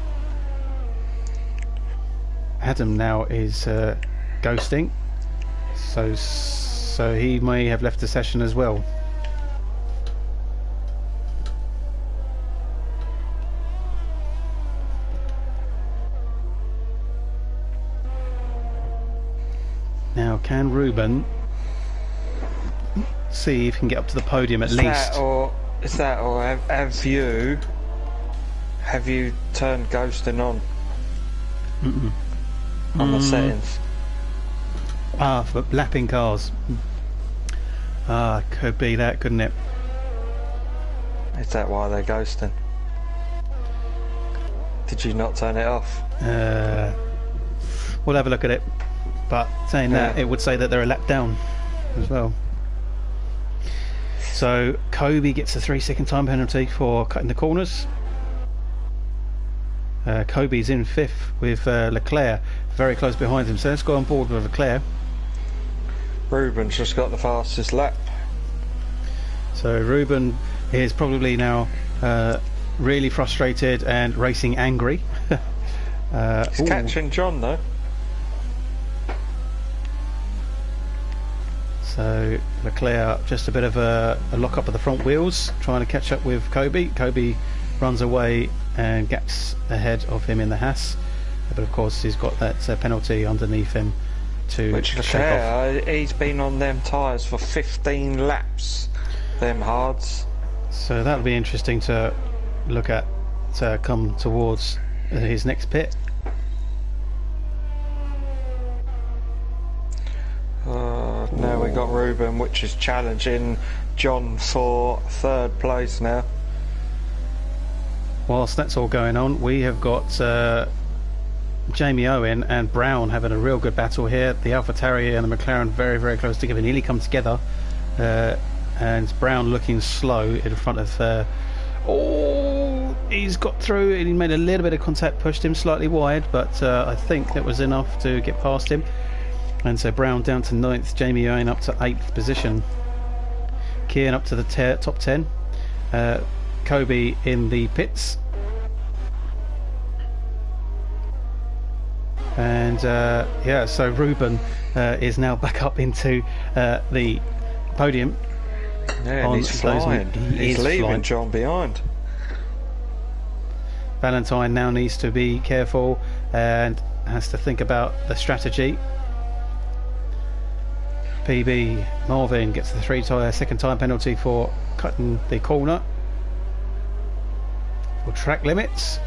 Adam now is ghosting, so he may have left the session as well. Now, can Ruben see if he can get up to the podium at least?
Have you turned ghosting on? On the settings?
For lapping cars. Could be that, couldn't it?
Is that why they're ghosting? Did you not turn it off?
We'll have a look at it. But saying that, it would say that they're a lap down as well. So Kobe gets a 3-second time penalty for cutting the corners. Kobe's in 5th with Leclerc very close behind him. So let's go on board with Leclerc.
Ruben's just got the fastest lap. So
Ruben is probably now really frustrated and racing angry.
He's catching John though.
So Leclerc, just a bit of a lock up of the front wheels, trying to catch up with Kobe. Kobe runs away and gaps ahead of him in the Haas, but of course he's got that penalty underneath him to
Leclerc, he's been on them tyres for 15 laps, them hards.
So that'll be interesting to look at to come towards his next pit.
Now we got Ruben, which is challenging John for 3rd place now.
Whilst that's all going on, we have got Jamie Owen and Brown having a real good battle here. The AlphaTauri and the McLaren very, very close together, nearly come together. And Brown looking slow in front of... he's got through and he made a little bit of contact, pushed him slightly wide, but I think that was enough to get past him. And so Brown down to 9th, Jamie Owen up to 8th position, Kian up to the top 10, Kobe in the pits. And yeah, so Ruben is now back up into the podium.
Yeah, and he's flying. He's leaving flying. John behind.
Valentine now needs to be careful and has to think about the strategy. PB Marvin gets the second time penalty for cutting the corner for track limits.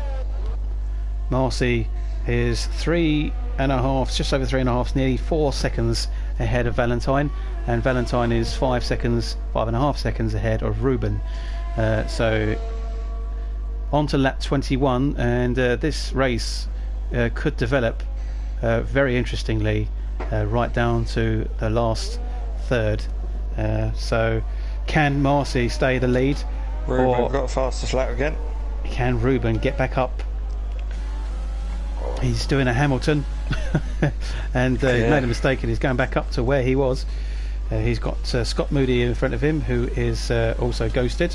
Marcy is 3.5, just over 3.5, nearly 4 seconds ahead of Valentine, and Valentine is 5.5 seconds ahead of Ruben. So on to lap 21, and this race could develop very interestingly right down to the last third. So can Marcy stay the lead,
Ruben got the fastest lap again?
Can Ruben get back up? He's doing a Hamilton and he made a mistake and he's going back up to where he was. He's got Scott Moody in front of him, who is also ghosted.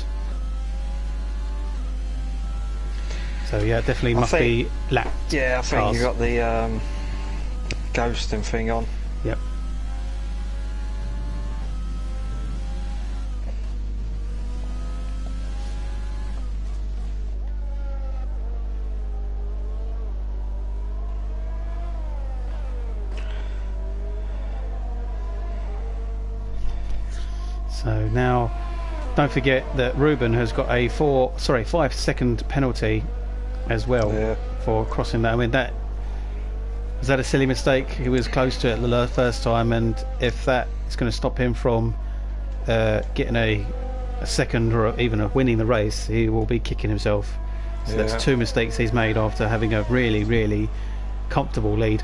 So yeah, definitely must be lapped.
Yeah, I think you got the ghosting thing on.
Yep. So now, don't forget that Ruben has got a 5-second penalty as well for crossing that. I mean, was that a silly mistake? He was close to it the first time, and if that is going to stop him from getting a second or even winning the race, he will be kicking himself. So that's 2 mistakes he's made after having a really, really comfortable lead.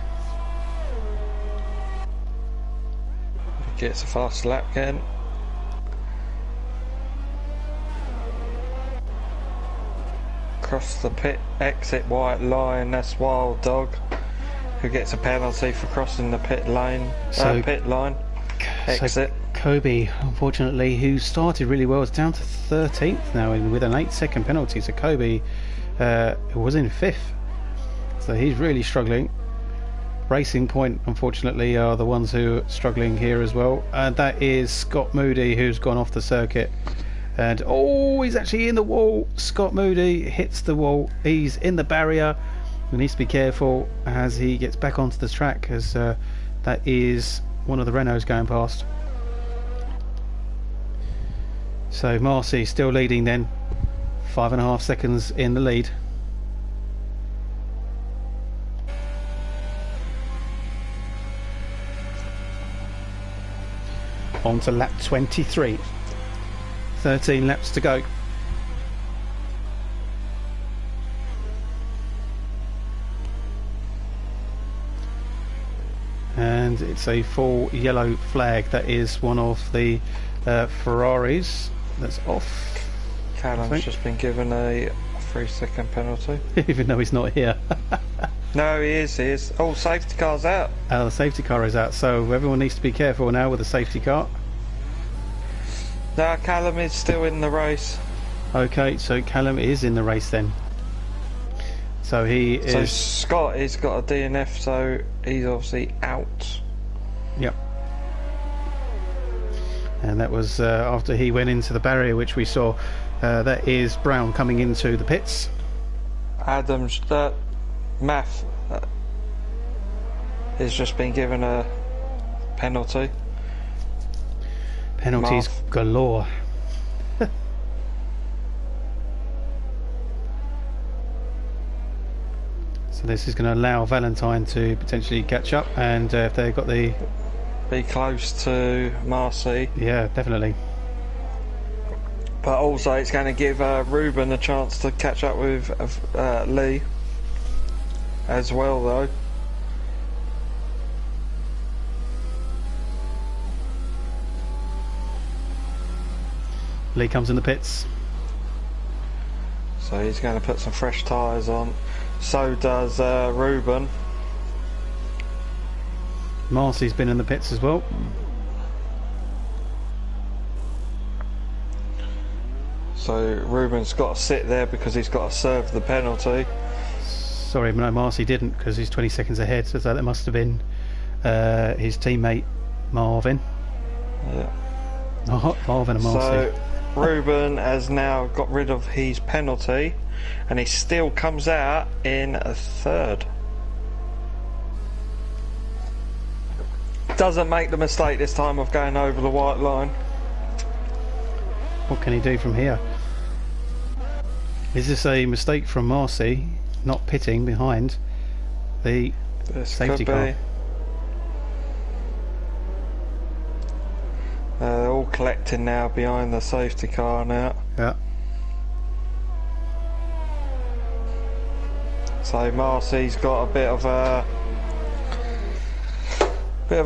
Gets a fast lap again. Across the pit exit white line, that's Wild Dog, who gets a penalty for crossing the pit line. Exit.
So Kobe, unfortunately, who started really well, is down to 13th now with an 8-second penalty. So Kobe was in 5th, so he's really struggling. Racing Point, unfortunately, are the ones who are struggling here as well, and that is Scott Moody, who's gone off the circuit. And he's actually in the wall. Scott Moody hits the wall. He's in the barrier. He needs to be careful as he gets back onto the track, as that is one of the Renaults going past. So Marcy still leading then, 5.5 seconds in the lead. On to lap 23. 13 laps to go. And it's a full yellow flag. That is one of the Ferraris that's off.
Callum's just been given a 3-second penalty.
Even though he's not here.
No, he is. Oh, safety car's out.
The safety car is out, so everyone needs to be careful now with the safety car.
No, Callum is still in the race.
Okay, so Callum is in the race then. So he is...
So Scott has got a DNF, so he's obviously out.
Yep. And that was after he went into the barrier, which we saw. That is Brown coming into the pits.
Adams, Math has just been given a penalty.
Penalties galore. So this is going to allow Valentine to potentially catch up, and if they've got the...
Be close to Marcy.
Yeah, definitely.
But also it's going to give Ruben a chance to catch up with Lee as well, though.
Lee comes in the pits.
So he's going to put some fresh tyres on. So does Ruben.
Marcy's been in the pits as well.
So Ruben's got to sit there because he's got to serve the penalty.
sorry, no, Marcy didn't, because he's 20 seconds ahead, so that must have been his teammate Marvin.
Yeah.
Marvin and Marcy.
So Ruben has now got rid of his penalty, and he still comes out in a third. Doesn't make the mistake this time of going over the white line.
What can he do from here? Is this a mistake from Marcy not pitting behind the safety car?
They're all collecting now behind the safety car now.
Yeah.
So Marcy's got a bit of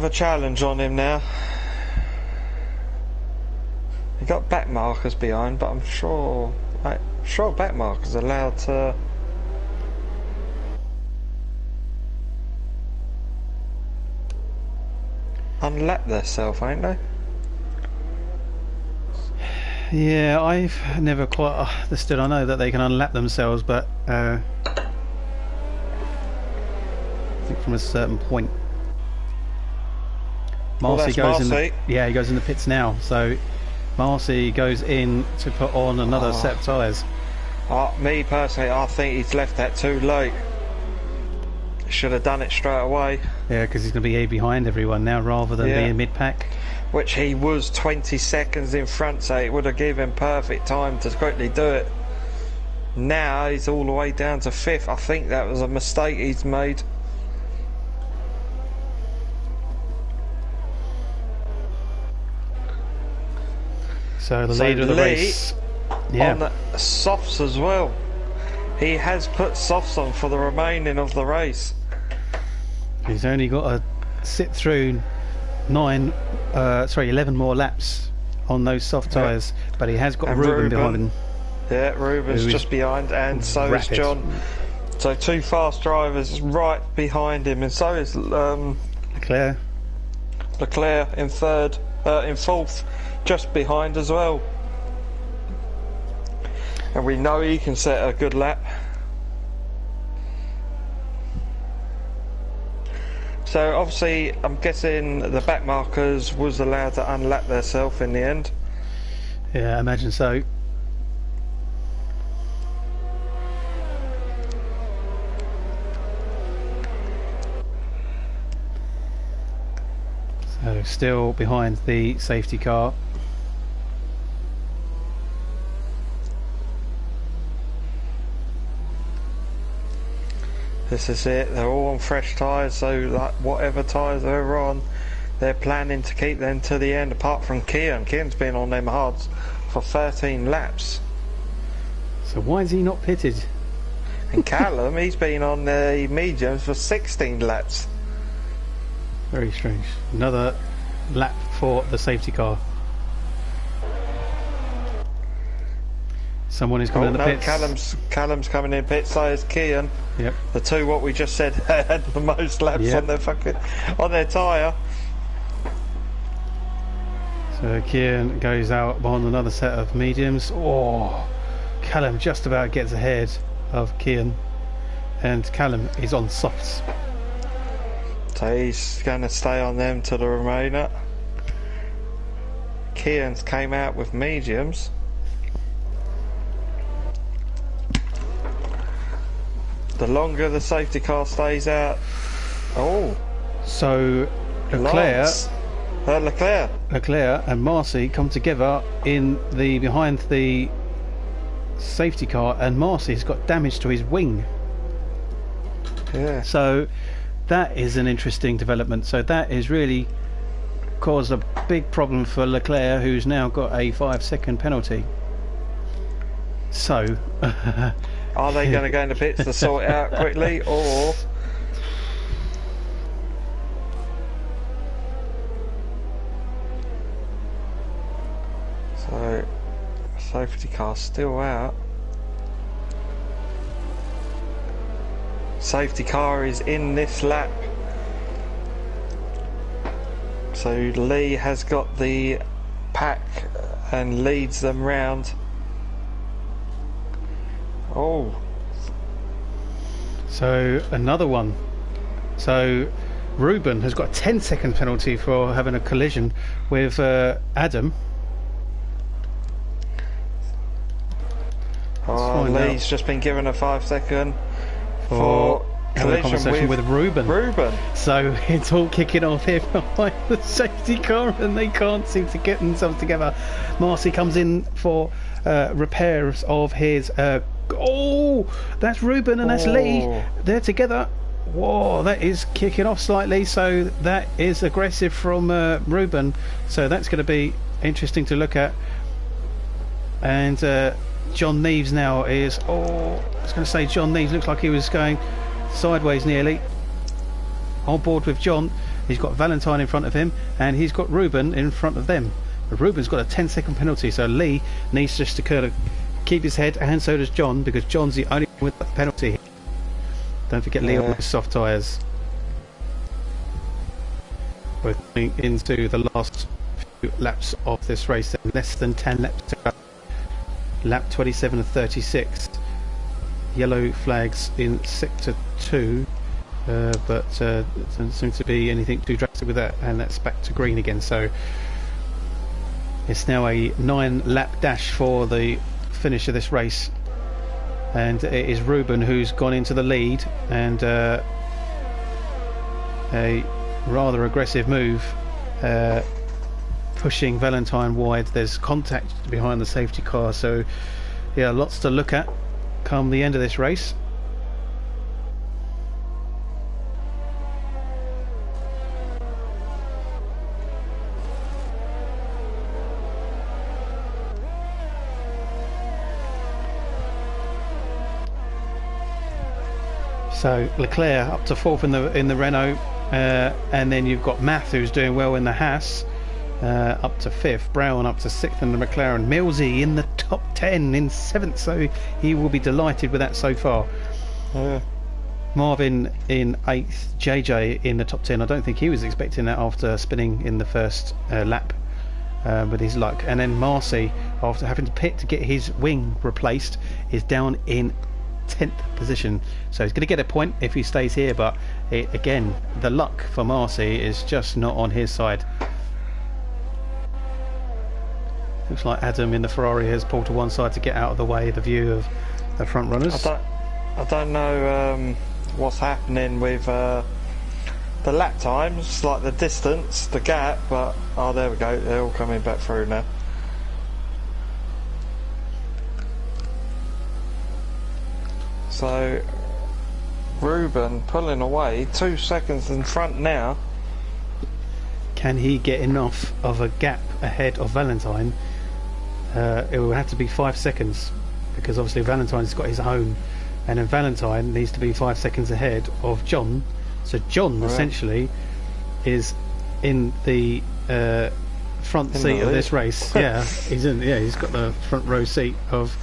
a challenge on him now. He got back markers behind, but I'm sure back markers are allowed to unlap themselves, ain't they?
Yeah, I've never quite understood. I know that they can unlap themselves, but I think from a certain point. Marcy goes in the, he goes in the pits now. So Marcy goes in to put on another set of tyres.
Me personally, I think he's left that too late. Should have done it straight away.
Yeah, because he's going to be behind everyone now rather than being mid-pack.
Which he was 20 seconds in front, so it would have given him perfect time to quickly do it. Now he's all the way down to 5th. I think that was a mistake he's made.
So the leader of the race,
on the softs as well. He has put softs on for the remaining of the race.
He's only got to sit through 11 more laps on those soft tyres, but he has got Ruben behind him.
Yeah, Ruben's just behind, and so is John. So 2 fast drivers right behind him, and so is Leclerc in 4th, just behind as well. And we know he can set a good lap. So obviously I'm guessing the back markers was allowed to unlap themselves in the end.
Yeah, I imagine so. So still behind the safety car.
This is it, they're all on fresh tyres, so like whatever tyres they're on, they're planning to keep them to the end, apart from Kian. Kian's been on them hards for 13 laps.
So why is he not pitted?
And Callum, he's been on the mediums for 16 laps.
Very strange. Another lap for the safety car. Someone is coming in the pits.
Callum's coming in pits, so is Kian.
Yep.
The two, what we just said, had the most laps on their tyre.
So Kian goes out on another set of mediums. Oh, Callum just about gets ahead of Kian, and Callum is on softs.
So he's going to stay on them to the remainder. Kian's came out with mediums. The longer the safety car stays out. Oh.
So Leclerc and Marcy come together in the behind the safety car, and Marcy's got damage to his wing.
Yeah.
So that is an interesting development. So that has really caused a big problem for Leclerc, who's now got a 5-second penalty. So
are they going to go in the pits to sort it out quickly, or so safety car still out. Safety car is in this lap. So Lee has got the pack and leads them round. Oh.
So another one. So Ruben has got a 10-second penalty for having a collision with Adam.
Lee's just been given a 5-second
for having a conversation with Ruben. So it's all kicking off here behind the safety car, and they can't seem to get themselves together. Marcy comes in for repairs of his. That's Ruben and that's Lee. They're together. Whoa, that is kicking off slightly. So that is aggressive from Ruben. So that's going to be interesting to look at. And John Neves now is. I was going to say John Neves looks like he was going sideways nearly. On board with John, he's got Valentine in front of him, and he's got Ruben in front of them. But Ruben's got a 10-second penalty, so Lee needs just to kind of keep his head, and so does John, because John's the only one with the penalty. Don't forget Lee with soft tyres. We're going into the last few laps of this race, less than 10 laps to go. Lap 27 and 36. Yellow flags in sector 2, but it doesn't seem to be anything too drastic with that, and that's back to green again. So it's now a 9-lap dash for the finish of this race, and it is Ruben who's gone into the lead, and a rather aggressive move, pushing Valentine wide. There's contact behind the safety car, so yeah, lots to look at come the end of this race. So Leclerc up to 4th in the Renault, and then you've got Math, who's doing well in the Haas, up to 5th. Brown up to 6th in the McLaren. Millsy in the top 10 in 7th, so he will be delighted with that so far. Marvin in 8th. JJ in the top 10. I don't think he was expecting that after spinning in the first lap with his luck. And then Marcy, after having to pit to get his wing replaced, is down in 10th position, so he's going to get a point if he stays here, but again, the luck for Marcy is just not on his side. Looks like Adam in the Ferrari has pulled to one side to get out of the way, the view of the front runners.
I don't know what's happening with the lap times, like the distance, the gap, but there we go, they're all coming back through now. So Ruben pulling away, 2 seconds in front now.
Can he get enough of a gap ahead of Valentine? It will have to be 5 seconds, because obviously Valentine's got his own, and then Valentine needs to be 5 seconds ahead of John. So John essentially is in the front seat of this race. He's got the front row seat of.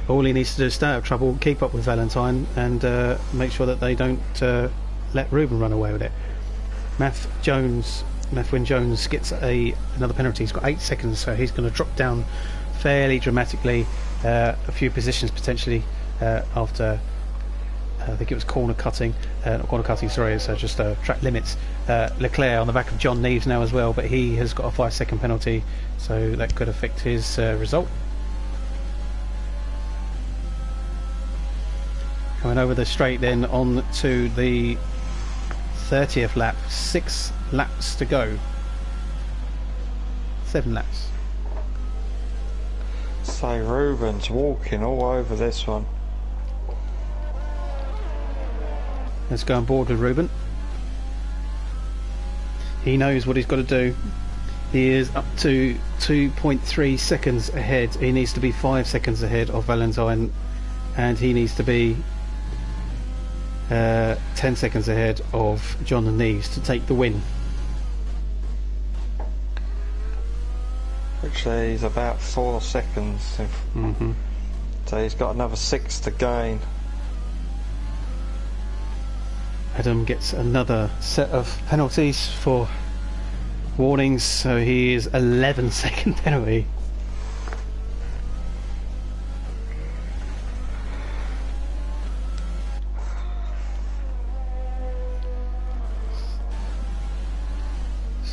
All he needs to do is stay out of trouble, keep up with Valentine, and make sure that they don't let Ruben run away with it. Mathwin Jones gets another penalty. He's got 8 seconds, so he's going to drop down fairly dramatically, a few positions potentially after I think it was corner cutting, sorry, so just track limits. Leclerc on the back of John Neves now as well, but he has got a 5-second penalty, so that could affect his result. Coming over the straight then on to the 30th lap. 6 laps to go. 7 laps.
So Ruben's walking all over this one.
Let's go on board with Ruben. He knows what he's got to do. He is up to 2.3 seconds ahead. He needs to be 5 seconds ahead of Valentine, and he needs to be 10 seconds ahead of John and Neves to take the win.
Actually, he's about 4 seconds. So he's got another 6 to gain.
Adam gets another set of penalties for warnings, so he is 11-second penalty.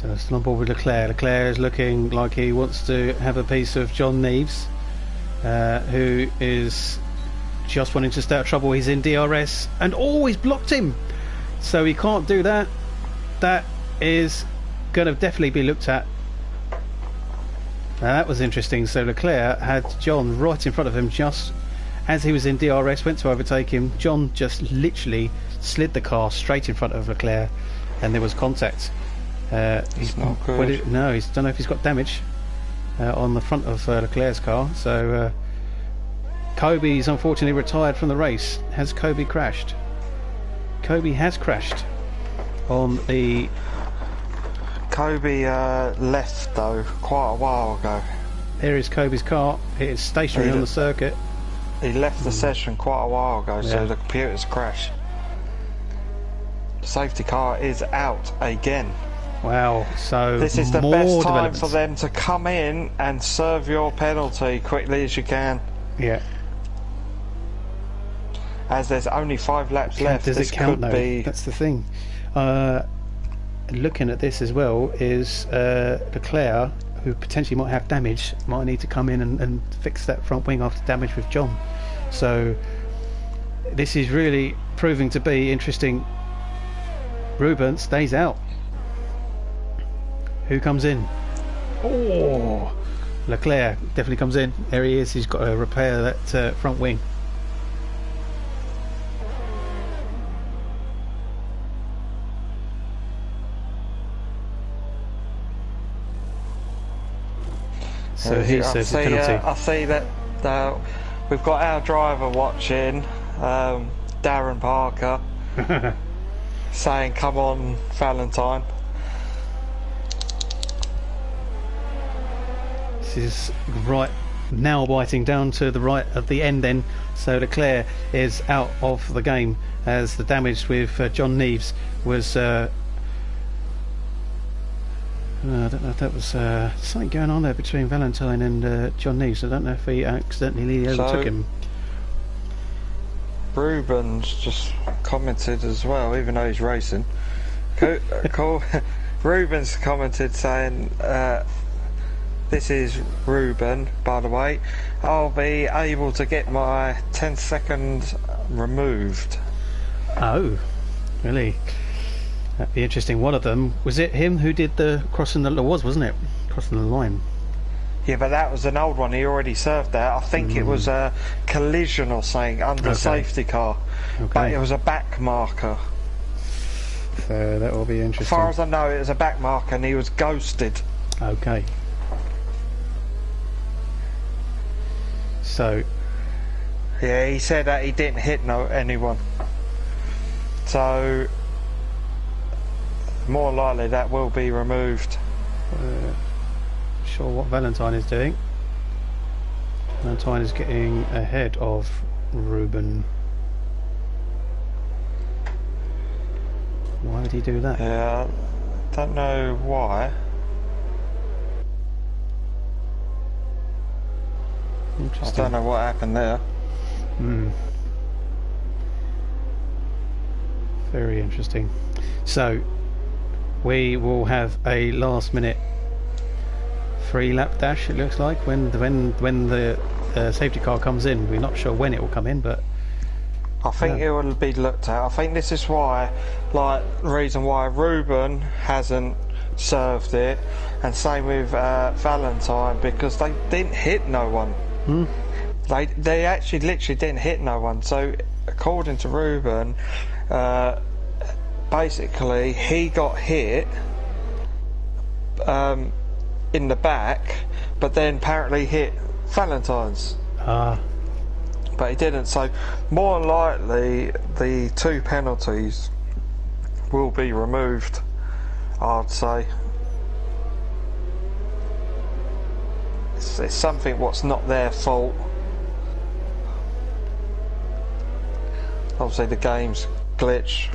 So still on board with Leclerc. Leclerc is looking like he wants to have a piece of John Neves, who is just wanting to stay out of trouble. He's in DRS and always blocked him, so he can't do that. That is going to definitely be looked at. Now that was interesting. So Leclerc had John right in front of him just as he was in DRS, went to overtake him. John just literally slid the car straight in front of Leclerc, and there was contact.
He's not good.
No, I don't know if he's got damage on the front of Leclerc's car. So Kobe's unfortunately retired from the race. Has Kobe crashed? Kobe has crashed on the...
Kobe left though quite a while ago.
There is Kobe's car. It is stationary on the circuit.
He left the session quite a while ago, so the computer's crashed. The safety car is out again.
Wow, so
this is the best time for them to come in and serve your penalty quickly as you can.
Yeah.
As there's only 5 laps left,
does
this
it count
could
though?
be...
That's the thing. Looking at this as well is Leclerc, who potentially might have damage, might need to come in and fix that front wing after damage with John. So this is really proving to be interesting. Ruben stays out. Who comes in? Oh, Leclerc definitely comes in. There he is. He's got to repair that front wing. So he says the penalty.
I see that we've got our driver watching, Darren Parker, saying, "Come on, Valentine."
This is right now biting down to the right at the end then. So Leclerc is out of the game as the damage with John Neves was I don't know if that was something going on there between Valentine and John Neves. I don't know if he accidentally overtook him.
Ruben's just commented as well, even though he's racing. Ruben's commented saying, "This is Ruben, by the way. I'll be able to get my 10-second removed."
Oh, really? That'd be interesting. One of them, was it him who did the crossing the... wasn't it? Crossing the line.
Yeah, but that was an old one. He already served that. I think it was a collision or something under safety car. But it was a back marker.
So that will be interesting.
As far as I know, it was a back marker and he was ghosted.
Okay. So...
yeah, he said that he didn't hit anyone. So... more likely that will be removed.
Sure what Valentine is doing. Valentine is getting ahead of Ruben. Why would he do that?
Yeah, don't know why. I don't know what happened there.
Very interesting. So we will have a last minute 3-lap dash, it looks like, when the safety car comes in. We're not sure when it will come in, but
I think it will be looked at. I think this is why, like, the reason why Ruben hasn't served it, and same with Valentine, because they didn't hit no one. They actually literally didn't hit no one. So according to Ruben, basically he got hit in the back, but then apparently hit Valentine's. But he didn't. So more likely the 2 penalties will be removed, I'd say. It's something what's not their fault. Obviously the game's glitch.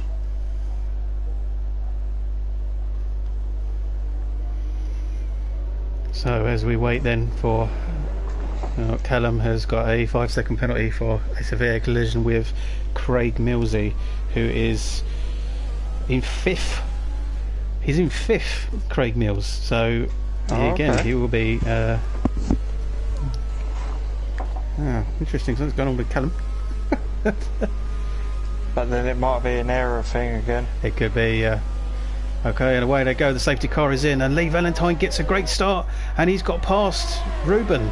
So as we wait then for Callum has got a 5-second penalty for a severe collision with Craig Millsy, who is in 5th He's in 5th, Craig Mills. So again, he will be. Interesting. Something's going on with Callum.
But then it might be an error thing again.
It could be. Okay, and away they go. The safety car is in, and Lee Valentine gets a great start, and he's got past Ruben.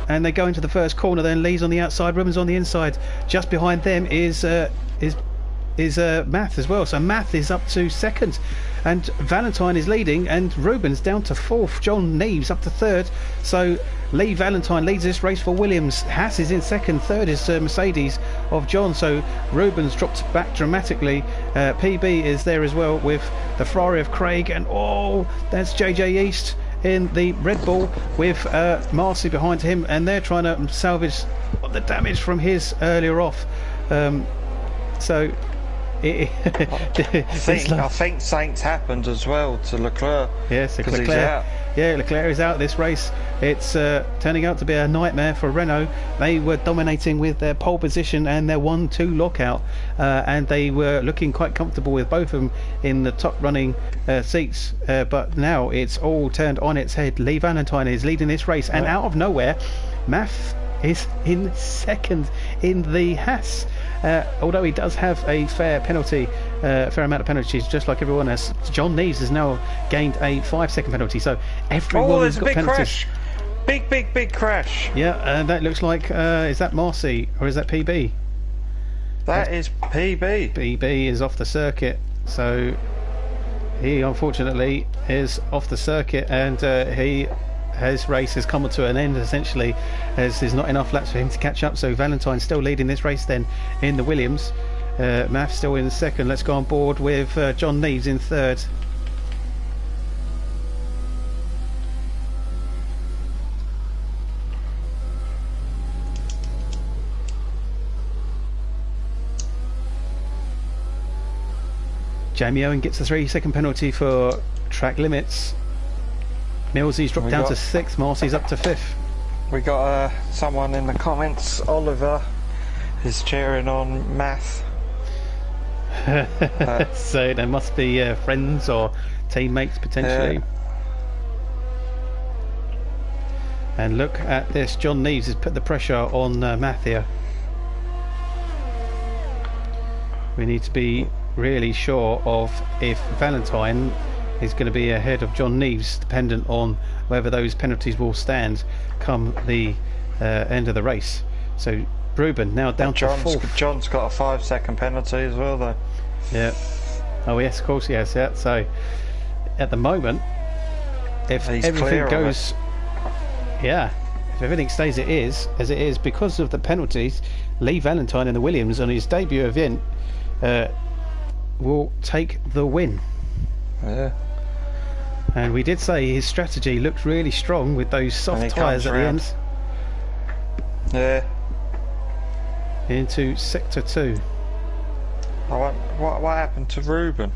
And they go into the first corner. Then Lee's on the outside, Ruben's on the inside. Just behind them is Math as well. So Math is up to 2nd, and Valentine is leading, and Ruben's down to 4th. John Neves up to 3rd. So Lee Valentine leads this race for Williams. Haas is in 2nd. 3rd is Mercedes of John. So Ruben's dropped back dramatically. PB is there as well with the Ferrari of Craig, and that's JJ East in the Red Bull with Marcy behind him, and they're trying to salvage the damage from his earlier off. So
I think Saints happened as well to Leclerc.
Yes,
because he's out.
Yeah, Leclerc is out this race. It's turning out to be a nightmare for Renault. They were dominating with their pole position and their 1-2 lockout, and they were looking quite comfortable with both of them in the top running seats. But now it's all turned on its head. Lee Valentine is leading this race, and out of nowhere, Math is in 2nd in the Haas. Although he does have a fair amount of penalties, just like everyone else. John Neves has now gained a 5-second penalty, so everyone's got penalties.
Big crash.
Yeah, and that looks like is that Marcy or is that PB?
That is PB.
PB is off the circuit, so he unfortunately is off the circuit, and his race has come to an end essentially, as there's not enough laps for him to catch up. So Valentine's still leading this race then in the Williams. Math still in 2nd. Let's go on board with John Neves in 3rd. Jamie Owen gets a 3-second penalty for track limits. Millsy's dropped down to 6th. Marcy's up to 5th.
We got someone in the comments. Oliver is cheering on Math.
So there must be friends or teammates potentially. And look at this. John Neves has put the pressure on Math here. We need to be really sure of if Valentine is going to be ahead of John Neves, dependent on whether those penalties will stand come the end of the race. So Ruben now down to 4th.
John's got a 5-second penalty as well, though.
Yeah. Oh yes, of course he has. Yeah. So at the moment, if everything goes, if everything stays as it is because of the penalties, Lee Valentine in the Williams on his debut event will take the win.
Yeah.
And we did say his strategy looked really strong with those soft tyres at the end.
Yeah.
Into sector 2.
What happened to Ruben?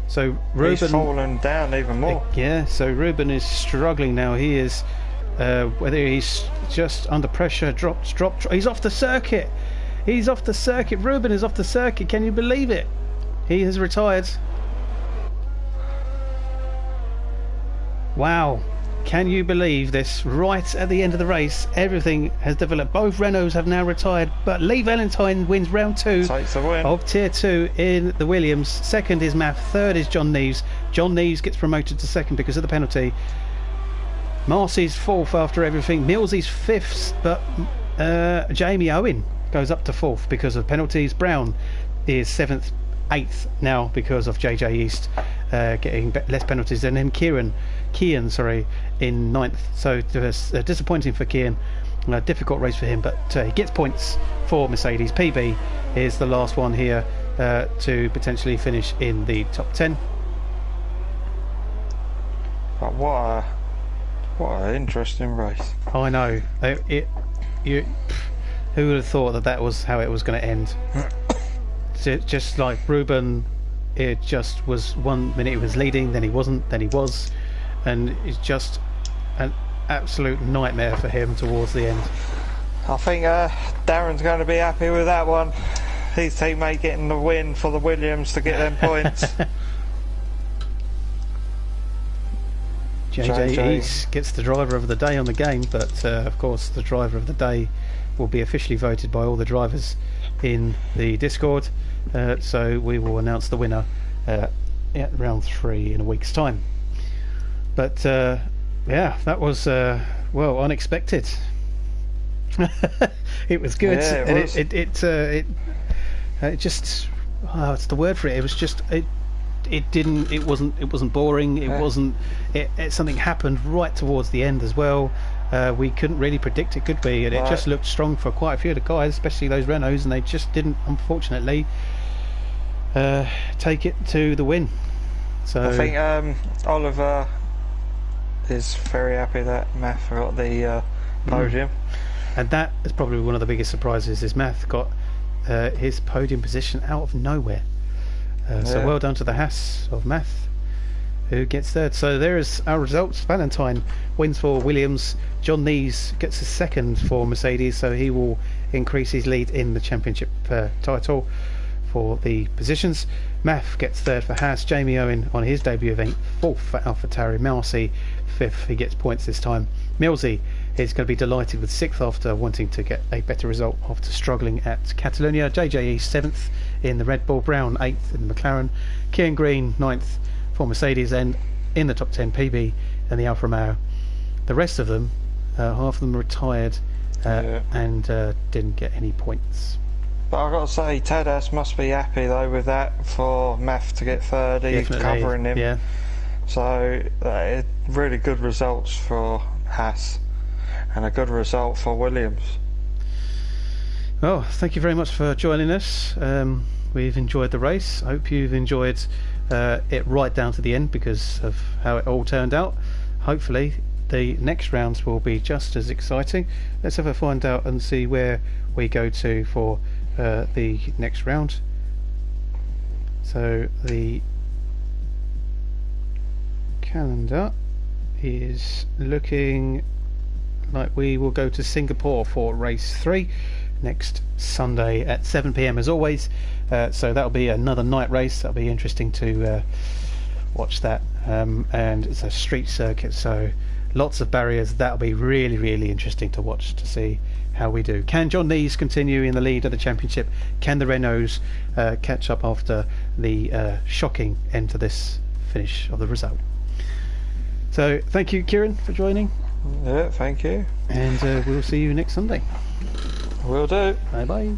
So Ruben,
he's fallen down even more.
Yeah. So Ruben is struggling now. He is whether he's just under pressure. Dropped. He's off the circuit. He's off the circuit. Ruben is off the circuit. Can you believe it? He has retired. Wow, can you believe this? Right at the end of the race, everything has developed. Both Renaults have now retired, but Lee Valentine wins round 2 of Tier 2 in the Williams. 2nd is Math, 3rd is John Neves. John Neves gets promoted to 2nd because of the penalty. Marcy's 4th after everything. Millsy's 5th, but Jamie Owen goes up to 4th because of penalties. Brown is 7th, 8th now because of JJ East getting less penalties than him. Kian, in 9th. So disappointing for Kian. A difficult race for him, but he gets points for Mercedes. PB is the last one here to potentially finish in the top 10.
But what an interesting race.
I know. Who would have thought that was how it was going to end? Just like Ruben, it just was 1 minute he was leading, then he wasn't, then he was, and it's just an absolute nightmare for him towards the end.
I think Darren's going to be happy with that one. His teammate getting the win for the Williams to get them points.
JJ East gets the driver of the day on the game, but of course the driver of the day will be officially voted by all the drivers in the Discord, so we will announce the winner at round 3 in a week's time. But yeah, that was unexpected. It was good,
yeah,
and
was.
it just, what's the word for it? It was just it wasn't boring. Something happened right towards the end as well. We couldn't really predict it, could we? And it just looked strong for quite a few of the guys, especially those Renaults, and they just didn't, unfortunately, take it to the win. So
I think Oliver is very happy that Math got the podium.
And that is probably one of the biggest surprises, is Math got his podium position out of nowhere. So well done to the Haas of Math, who gets third. So there is our results. Valentine wins for Williams. John Nees gets a second for Mercedes, so he will increase his lead in the championship title for the positions. Math gets third for Haas. Jamie Owen on his debut event, fourth for AlphaTauri. Mousy fifth, he gets points this time. Millsy is going to be delighted with sixth after wanting to get a better result after struggling at Catalonia. JJE seventh in the Red Bull. Brown eighth in the McLaren. Kieran Green ninth for Mercedes, and in the top 10 PB and the Alfa Romeo. The rest of them, half of them retired and didn't get any points.
But I've got to say, Tadas must be happy though with that, for Math to get third. He's covering him.
Yeah.
So really good results for Haas, and a good result for Williams.
Well, thank you very much for joining us. We've enjoyed the race. I hope you've enjoyed it right down to the end because of how it all turned out. Hopefully the next rounds will be just as exciting. Let's have a find out and see where we go to for the next round. So the calendar is looking like we will go to Singapore for race 3 next Sunday at 7 PM as always. So that'll be another night race. That'll be interesting to watch that, and it's a street circuit, so lots of barriers. That'll be really, really interesting to watch, to see how we do. Can John Nees continue in the lead of the championship? Can the Renaults catch up after the shocking end to this finish of the result? So thank you, Kieran, for joining.
Yeah, thank you.
And we'll see you next Sunday.
Will do.
Bye bye.